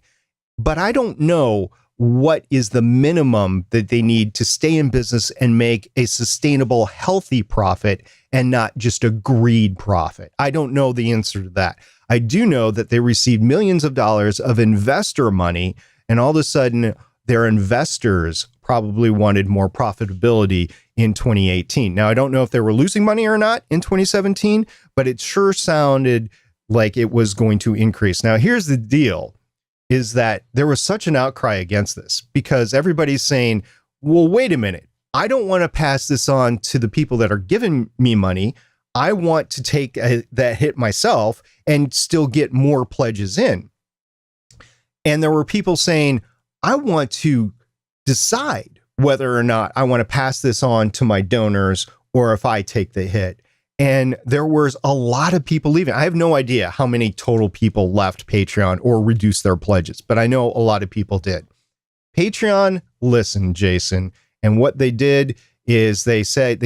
But I don't know what is the minimum that they need to stay in business and make a sustainable, healthy profit and not just a greed profit. I don't know the answer to that. I do know that they received millions of dollars of investor money, and all of a sudden their investors probably wanted more profitability in 2018. Now, I don't know if they were losing money or not in 2017, but it sure sounded like it was going to increase. Now, here's the deal, is that there was such an outcry against this because everybody's saying, well, wait a minute. I don't want to pass this on to the people that are giving me money. I want to take that hit myself and still get more pledges in. And there were people saying, I want to decide whether or not I want to pass this on to my donors or if I take the hit. And there was a lot of people leaving. I have no idea how many total people left Patreon or reduced their pledges, but I know a lot of people did. Patreon listened, Jason, and what they did is they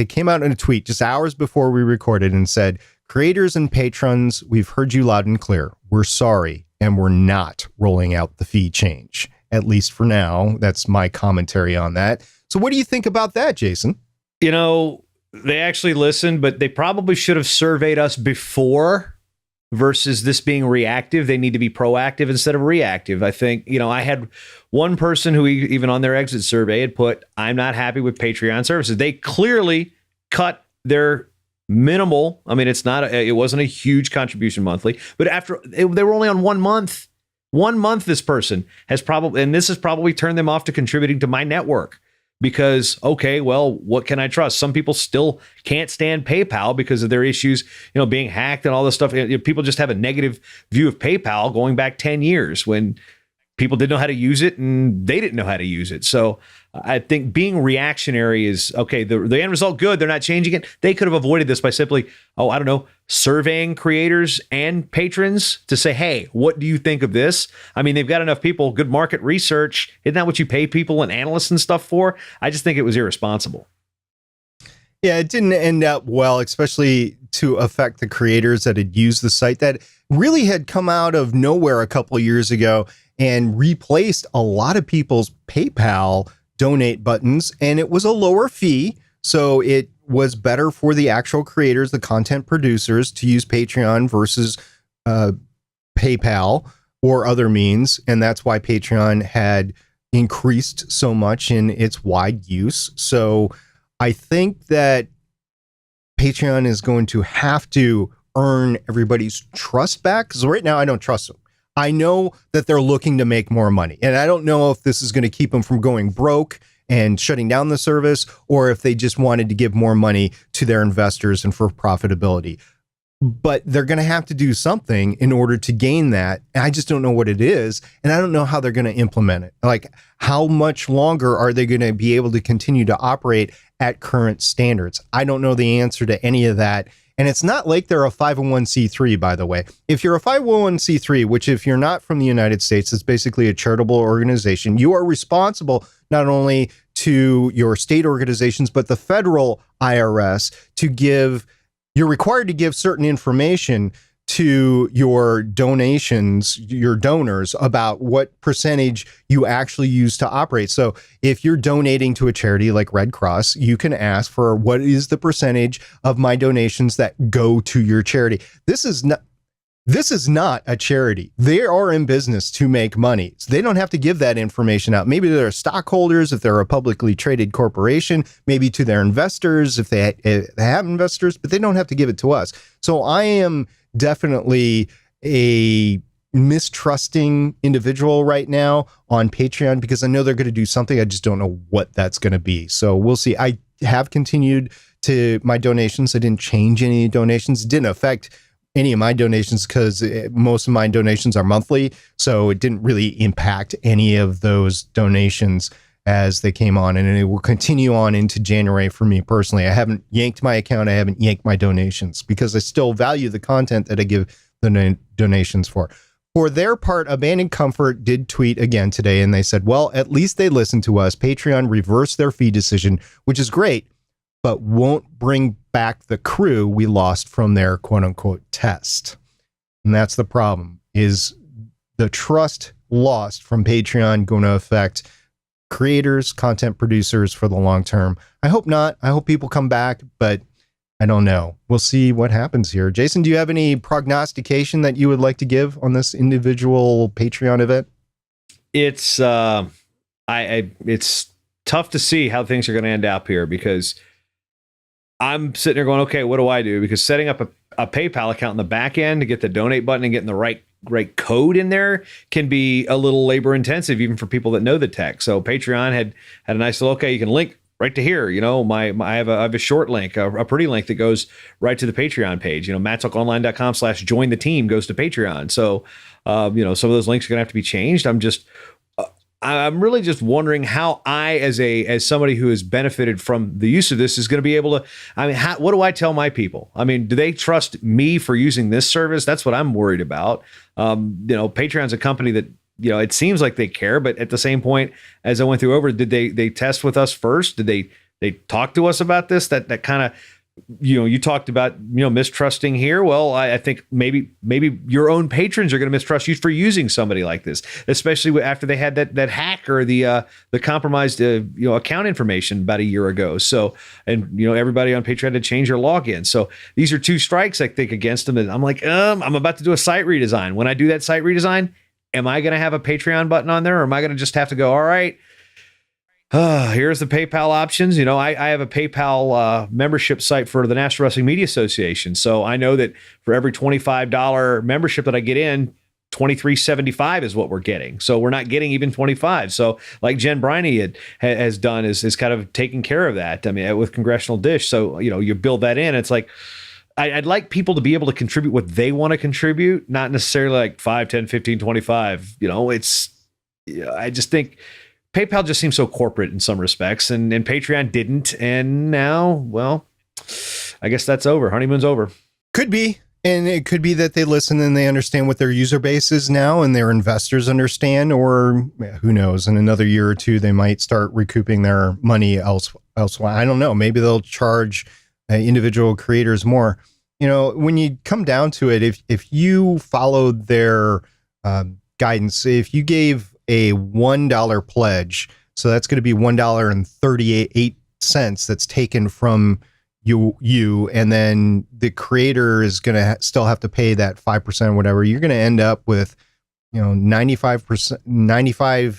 came out in a tweet just hours before we recorded and said, creators and patrons, we've heard you loud and clear. We're sorry, and we're not rolling out the fee change, at least for now. That's my commentary on that. So what do you think about that, Jason? You know, they actually listened, but they probably should have surveyed us before versus this being reactive. They need to be proactive instead of reactive. I think, I had one person who even on their exit survey had put, I'm not happy with Patreon services. They clearly cut their minimal. I mean, it wasn't a huge contribution monthly, but they were only on 1 month. 1 month, this person has this has probably turned them off to contributing to my network. Because, okay, well, what can I trust? Some people still can't stand PayPal because of their issues, being hacked and all this stuff. People just have a negative view of PayPal going back 10 years when people didn't know how to use it and they didn't know how to use it. So I think being reactionary is, okay, the end result, good. They're not changing it. They could have avoided this by simply, surveying creators and patrons to say, hey, what do you think of this? I mean, they've got enough people, good market research. Isn't that what you pay people and analysts and stuff for? I just think it was irresponsible. Yeah, it didn't end up well, especially to affect the creators that had used the site that really had come out of nowhere a couple of years ago and replaced a lot of people's PayPal donate buttons. And it was a lower fee. So it was better for the actual creators, the content producers, to use Patreon versus PayPal or other means. And that's why Patreon had increased so much in its wide use. So I think that Patreon is going to have to earn everybody's trust back, because right now I don't trust them. I know that they're looking to make more money, and I don't know if this is going to keep them from going broke and shutting down the service, or if they just wanted to give more money to their investors and for profitability. But they're going to have to do something in order to gain that. And I just don't know what it is. And I don't know how they're going to implement it. Like, how much longer are they going to be able to continue to operate at current standards? I don't know the answer to any of that. And it's not like they're a 501c3, by the way. If you're a 501c3, which if you're not from the United States, is basically a charitable organization, you are responsible not only to your state organizations, but the federal IRS you're required to give certain information to your donations, your donors, about what percentage you actually use to operate. So if you're donating to a charity like Red Cross, you can ask for what is the percentage of my donations that go to your charity. This is not a charity. They are in business to make money. So they don't have to give that information out. Maybe to their stockholders, if they're a publicly traded corporation, maybe to their investors, if they have investors, but they don't have to give it to us. So I am definitely a mistrusting individual right now on Patreon because I know they're going to do something. I just don't know what that's going to be. So we'll see. I have continued to my donations. I didn't change any donations. It didn't affect any of my donations because most of my donations are monthly. So it didn't really impact any of those donations as they came on, and it will continue on into January for me personally. I haven't yanked my account. I haven't yanked my donations because I still value the content that I give the donations for. For their part, Abandoned Comfort did tweet again today, and they said, well, at least they listened to us. Patreon reversed their fee decision, which is great, but won't bring back the crew we lost from their quote unquote test. And that's the problem, is the trust lost from Patreon going to affect creators, content producers for the long term. I hope not. I hope people come back, but I don't know. We'll see what happens here. Jason, do you have any prognostication that you would like to give on this individual Patreon event? It's it's tough to see how things are going to end up here because I'm sitting there going, okay, what do I do? Because setting up a PayPal account in the back end to get the donate button and getting the right code in there can be a little labor intensive, even for people that know the tech. So Patreon had a nice little, okay, you can link right to here. You know, I have a short link, a pretty link that goes right to the Patreon page. You know, mattalkonline.com/join the team goes to Patreon. So, you know, some of those links are going to have to be changed. I'm really just wondering how I, as somebody who has benefited from the use of this, is going to be able to. I mean, what do I tell my people? I mean, do they trust me for using this service? That's what I'm worried about. You know, Patreon's a company that, you know, it seems like they care, but at the same point, as I went through did they test with us first? Did they talk to us about this? That kind of, you know, you talked about, you know, mistrusting here. Well, I think maybe your own patrons are going to mistrust you for using somebody like this, especially after they had that hack or the compromised you know, account information about a year ago. So, and you know, everybody on Patreon had to change their login. So these are two strikes I think against them. And I'm like, I'm about to do a site redesign. When I do that site redesign, am I going to have a Patreon button on there, or am I going to just have to go, all right, here's the PayPal options. You know, I have a PayPal membership site for the National Wrestling Media Association. So I know that for every $25 membership that I get in, $23.75 is what we're getting. So we're not getting even $25. So like Jen Briney has done is kind of taking care of that. I mean, with Congressional Dish. So, you know, you build that in. It's like, I'd like people to be able to contribute what they want to contribute, not necessarily like 5, 10, 15, 25. You know, I just think PayPal just seems so corporate in some respects, and Patreon didn't. And now, well, I guess that's over. Honeymoon's over. Could be. And it could be that they listen and they understand what their user base is now and their investors understand, or who knows, in another year or two, they might start recouping their money elsewhere. I don't know. Maybe they'll charge individual creators more. You know, when you come down to it, if you followed their guidance, if you gave a $1 pledge, so that's going to be $1.38 that's taken from you, and then the creator is going to still have to pay that 5% or whatever, you're going to end up with, you know, 95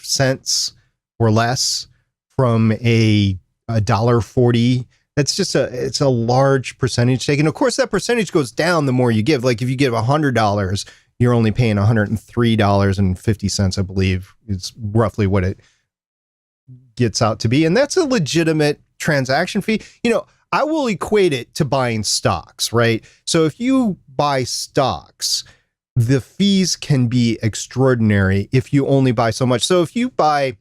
cents or less from a $1.40. That's just it's a large percentage taken. Of course, that percentage goes down the more you give. Like if you give $100, you're only paying $103.50, I believe, is roughly what it gets out to be. And that's a legitimate transaction fee. You know, I will equate it to buying stocks, right? So if you buy stocks, the fees can be extraordinary if you only buy so much. So if you're a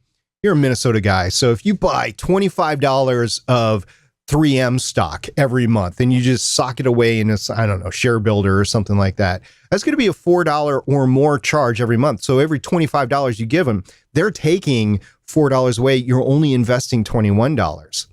Minnesota guy. So if you buy $25 of 3M stock every month and you just sock it away in I don't know, Share Builder or something like that, that's going to be a $4 or more charge every month. So every $25 you give them, they're taking $4 away, you're only investing $21.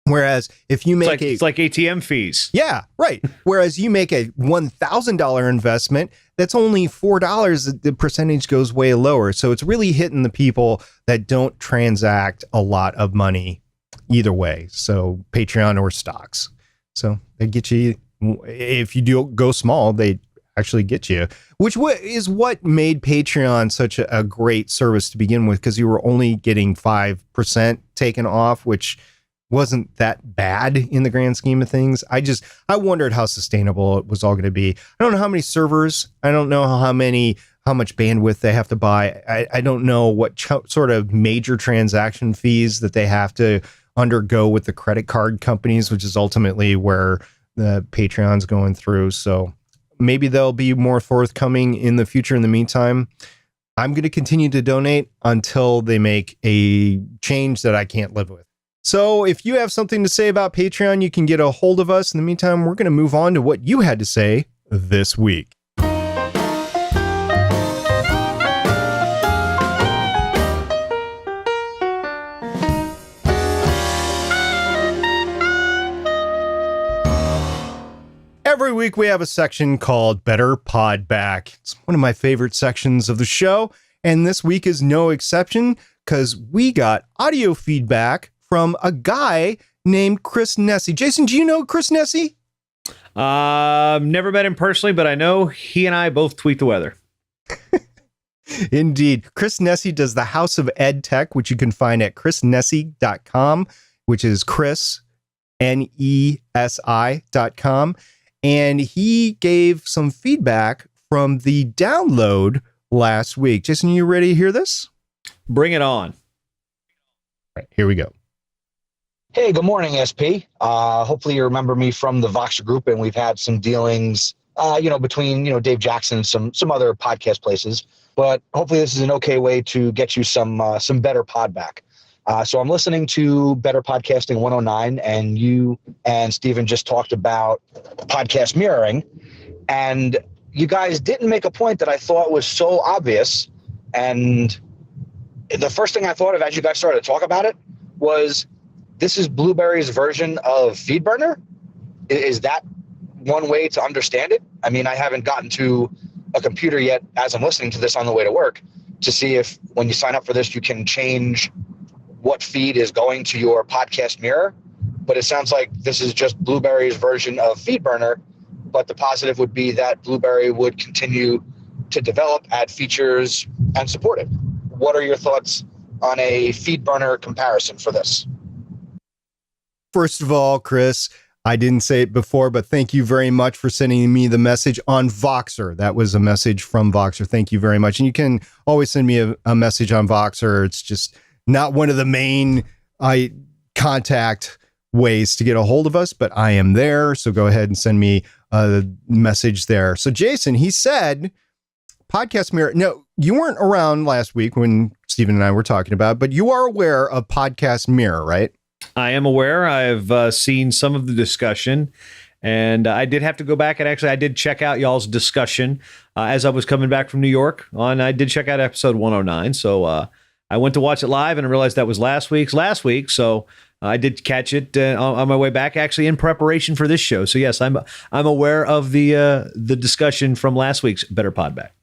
Whereas if you make it's like ATM fees. Yeah, right. Whereas you make a $1,000 investment, that's only $4. The percentage goes way lower. So it's really hitting the people that don't transact a lot of money either way. So Patreon or stocks. So they get you, if you do go small, they actually get you, which is what made Patreon such a great service to begin with, because you were only getting 5% taken off, which wasn't that bad in the grand scheme of things. I wondered how sustainable it was all going to be. I don't know how many servers. I don't know how much bandwidth they have to buy. I don't know what sort of major transaction fees that they have to undergo with the credit card companies, which is ultimately where the Patreon's going through. So maybe they'll be more forthcoming in the future. In the meantime, I'm going to continue to donate until they make a change that I can't live with. So if you have something to say about Patreon, you can get a hold of us. In the meantime, we're going to move on to what you had to say this week. Every week we have a section called Better Pod Back. It's one of my favorite sections of the show, and this week is no exception because we got audio feedback from a guy named Chris Nessie. Jason, do you know Chris Nessie? Never met him personally, but I know he and I both tweet the weather. Indeed. Chris Nessie does the House of Ed Tech, which you can find at chrisnessie.com, which is Chris, Nesi.com. And he gave some feedback from the download last week. Jason, you ready to hear this? Bring it on. All right, here we go. Hey, good morning, SP. Hopefully you remember me from the Voxer group, and we've had some dealings, between, Dave Jackson and some other podcast places. But hopefully this is an okay way to get you some better pod back. So I'm listening to Better Podcasting 109, and you and Steven just talked about podcast mirroring. And you guys didn't make a point that I thought was so obvious. And the first thing I thought of as you guys started to talk about it was, this is Blueberry's version of FeedBurner. Is that one way to understand it? I mean, I haven't gotten to a computer yet as I'm listening to this on the way to work to see if when you sign up for this, you can change what feed is going to your podcast mirror. But it sounds like this is just Blueberry's version of FeedBurner. But the positive would be that Blueberry would continue to develop, add features, and support it. What are your thoughts on a FeedBurner comparison for this? First of all, Chris, I didn't say it before, but thank you very much for sending me the message on Voxer. That was a message from Voxer. Thank you very much. And you can always send me a message on Voxer. It's just not one of the main contact ways to get a hold of us, but I am there. So go ahead and send me a message there. So Jason, he said, Podcast Mirror. No, you weren't around last week when Steven and I were talking about, but you are aware of Podcast Mirror, right? I am aware. I've seen some of the discussion, and I did have to go back and I did check out y'all's discussion as I was coming back from New York. I did check out episode 109. So I went to watch it live, and I realized that was last week. So I did catch it on my way back, actually in preparation for this show. So yes, I'm aware of the discussion from last week's Better Pod Back.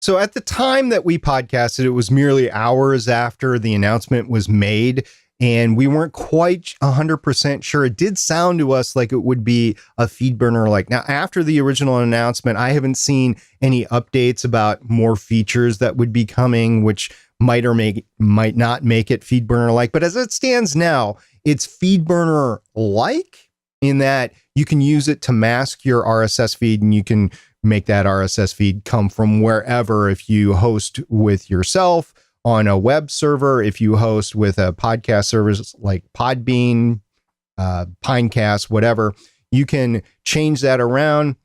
So at the time that we podcasted, it was merely hours after the announcement was made, and we weren't quite 100% sure. It did sound to us like it would be a FeedBurner like. Now, after the original announcement, I haven't seen any updates about more features that would be coming, which might not make it FeedBurner like. But as it stands now, it's FeedBurner like in that you can use it to mask your RSS feed, and you can make that RSS feed come from wherever. If you host with yourself on a web server, if you host with a podcast service like Podbean, Pinecast, whatever, you can change that around.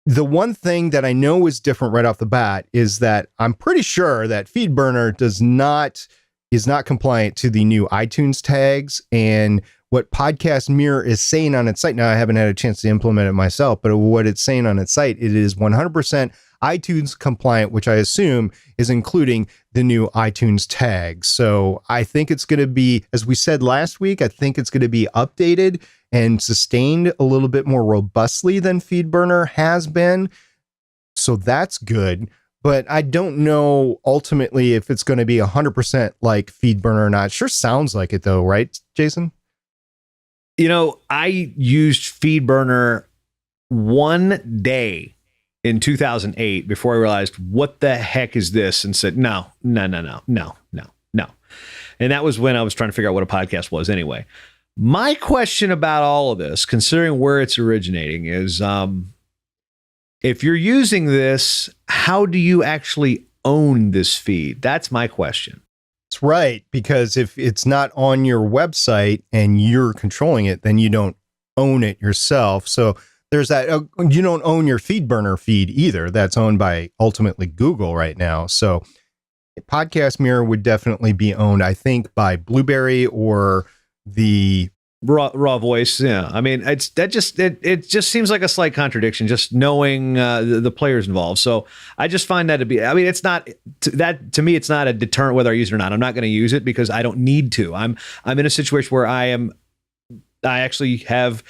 The one thing that I know is different right off the bat is that I'm pretty sure that FeedBurner is not compliant to the new iTunes tags. And what Podcast Mirror is saying on its site. Now, I haven't had a chance to implement it myself, but what it's saying on its site, it is 100% iTunes compliant, which I assume is including the new iTunes tags. So I think it's going to be, as we said last week, I think it's going to be updated and sustained a little bit more robustly than FeedBurner has been. So that's good. But I don't know ultimately if it's going to be 100% like FeedBurner or not. Sure sounds like it though, right, Jason? You know, I used FeedBurner one day in 2008 before I realized what the heck is this, and said, no. And that was when I was trying to figure out what a podcast was anyway. My question about all of this, considering where it's originating, is if you're using this, how do you actually own this feed? That's my question. That's right, because if it's not on your website and you're controlling it, then you don't own it yourself. So there's that. You don't own your FeedBurner feed either. That's owned by ultimately Google right now. So Podcast Mirror would definitely be owned, I think, by Blueberry or the Raw voice. Yeah. I mean, it just seems like a slight contradiction, just knowing the players involved. So I just find that to be, I mean, it's not that to me, it's not a deterrent whether I use it or not. I'm not going to use it because I don't need to. I'm in a situation where I actually have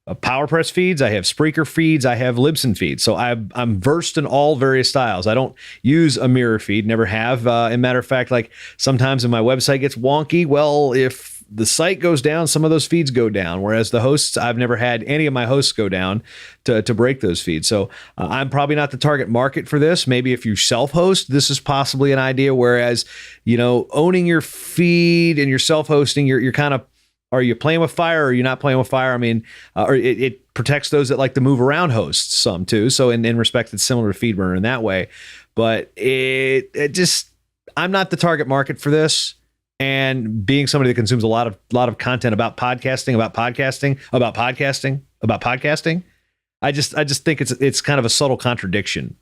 PowerPress feeds, I have Spreaker feeds, I have Libsyn feeds. So I'm versed in all various styles. I don't use a mirror feed, never have. As a matter of fact, like sometimes when my website gets wonky, well, if the site goes down, some of those feeds go down. Whereas the hosts, I've never had any of my hosts go down to break those feeds. So I'm probably not the target market for this. Maybe if you self-host, this is possibly an idea. Whereas, you know, owning your feed and you're self-hosting, you're kind of, are you playing with fire or are you not playing with fire? I mean, or it protects those that like to move around hosts some too. So in respect, it's similar to FeedBurner in that way. But it just, I'm not the target market for this. And being somebody that consumes a lot of content about podcasting, I just think it's kind of a subtle contradiction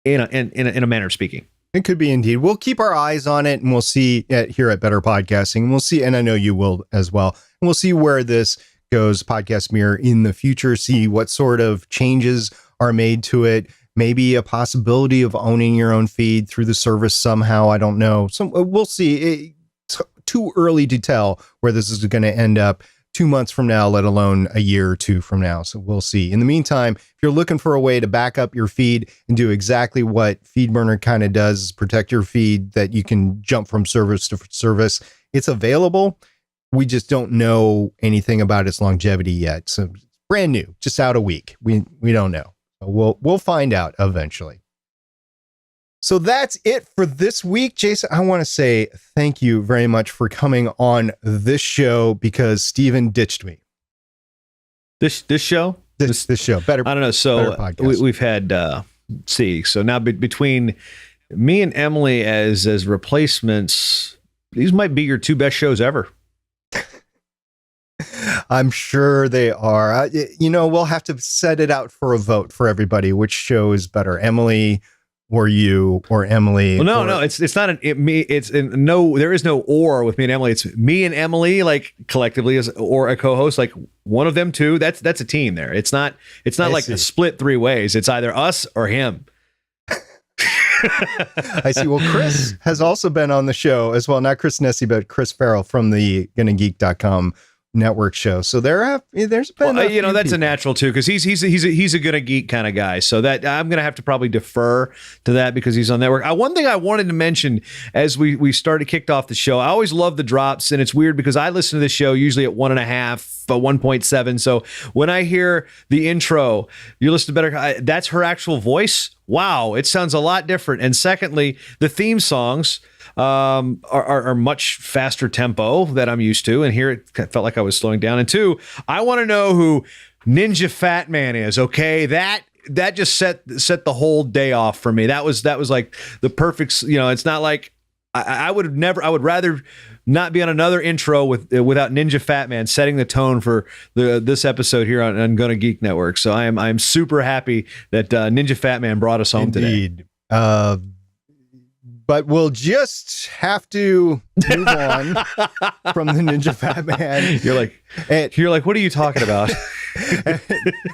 in a manner of speaking. It could be indeed. We'll keep our eyes on it and we'll see here at Better Podcasting. We'll see, and I know you will as well. And we'll see where this goes, Podcast Mirror, in the future, see what sort of changes are made to it. Maybe a possibility of owning your own feed through the service somehow. I don't know. So we'll see. It's too early to tell where this is going to end up 2 months from now, let alone a year or two from now. So we'll see. In the meantime, if you're looking for a way to back up your feed and do exactly what FeedBurner kind of does, is protect your feed, that you can jump from service to service, it's available. We just don't know anything about its longevity yet. So it's brand new, just out a week. We don't know. We'll find out eventually. So that's it for this week. Jason, I want to say thank you very much for coming on this show because Steven ditched me. This show? This show. Better. I don't know. So we've had, so now between me and Emily as replacements, these might be your two best shows ever. I'm sure they are. We'll have to set it out for a vote for everybody. Which show is better, Emily or you or Emily? Well, no, it's not there is no or with me and Emily. It's me and Emily, like collectively or a co-host, like one of them two. That's a team there. It's not like a split three ways. It's either us or him. I see. Well, Chris has also been on the show as well. Not Chris Nessie, but Chris Farrell from the GonnaGeek.com network show. So there's been that's people. A natural too, because he's a Gonna Geek kind of guy. So that I'm gonna have to probably defer to that because he's on network. One thing I wanted to mention as we kicked off the show, I always love the drops, and it's weird because I listen to the show usually at 1.5, 1.7. So when I hear the intro, you listen to Better, that's her actual voice. Wow, it sounds a lot different. And secondly, the theme songs are much faster tempo that I'm used to, and here it felt like I was slowing down. And two, I want to know who Ninja Fat Man is. Okay, that just set the whole day off for me. That was like the perfect. It's not like I would rather not be on another intro without Ninja Fat Man setting the tone for this episode here on Gonna Geek Network. So I'm super happy that Ninja Fat Man brought us home today. but we'll just have to move on from the Ninja Fat Man. You're like, what are you talking about?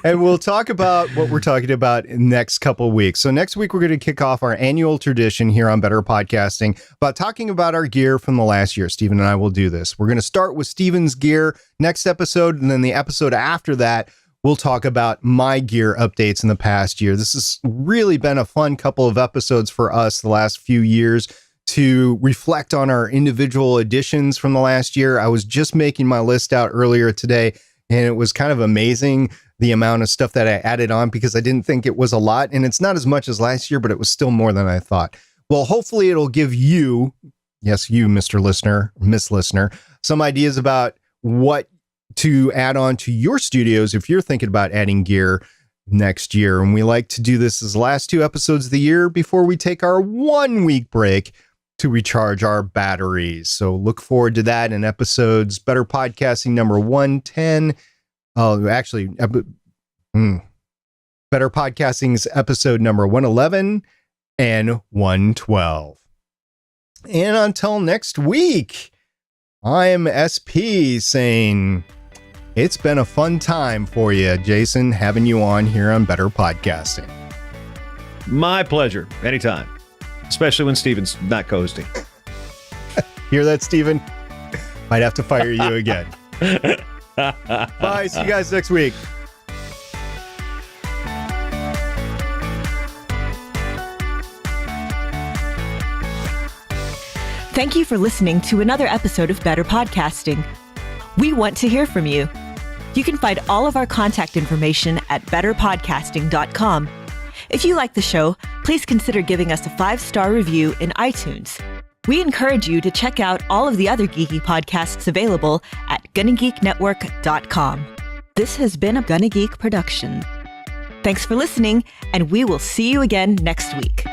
And we'll talk about what we're talking about in the next couple of weeks. So next week, we're going to kick off our annual tradition here on Better Podcasting about talking about our gear from the last year. Stephen and I will do this. We're going to start with Stephen's gear next episode. And then the episode after that, we'll talk about my gear updates in the past year. This has really been a fun couple of episodes for us the last few years to reflect on our individual additions from the last year. I was just making my list out earlier today, and it was kind of amazing the amount of stuff that I added on because I didn't think it was a lot. And it's not as much as last year, but it was still more than I thought. Well, hopefully it'll give you, yes, you, Mr. Listener, Miss Listener, some ideas about what to add on to your studios if you're thinking about adding gear next year. And we like to do this as the last 2 episodes of the year before we take our 1-week break to recharge our batteries. So look forward to that in episodes Better Podcasting number 110. Oh, actually, Better Podcasting's episode number 111 and 112. And until next week, I'm SP saying it's been a fun time for you, Jason, having you on here on Better Podcasting. My pleasure. Anytime. Especially when Steven's not co-hosting. Hear that, Steven? Might have to fire you again. Bye. See you guys next week. Thank you for listening to another episode of Better Podcasting. We want to hear from you. You can find all of our contact information at betterpodcasting.com. If you like the show, please consider giving us a 5-star review in iTunes. We encourage you to check out all of the other geeky podcasts available at GonnaGeekNetwork.com. This has been a Gonna Geek production. Thanks for listening, and we will see you again next week.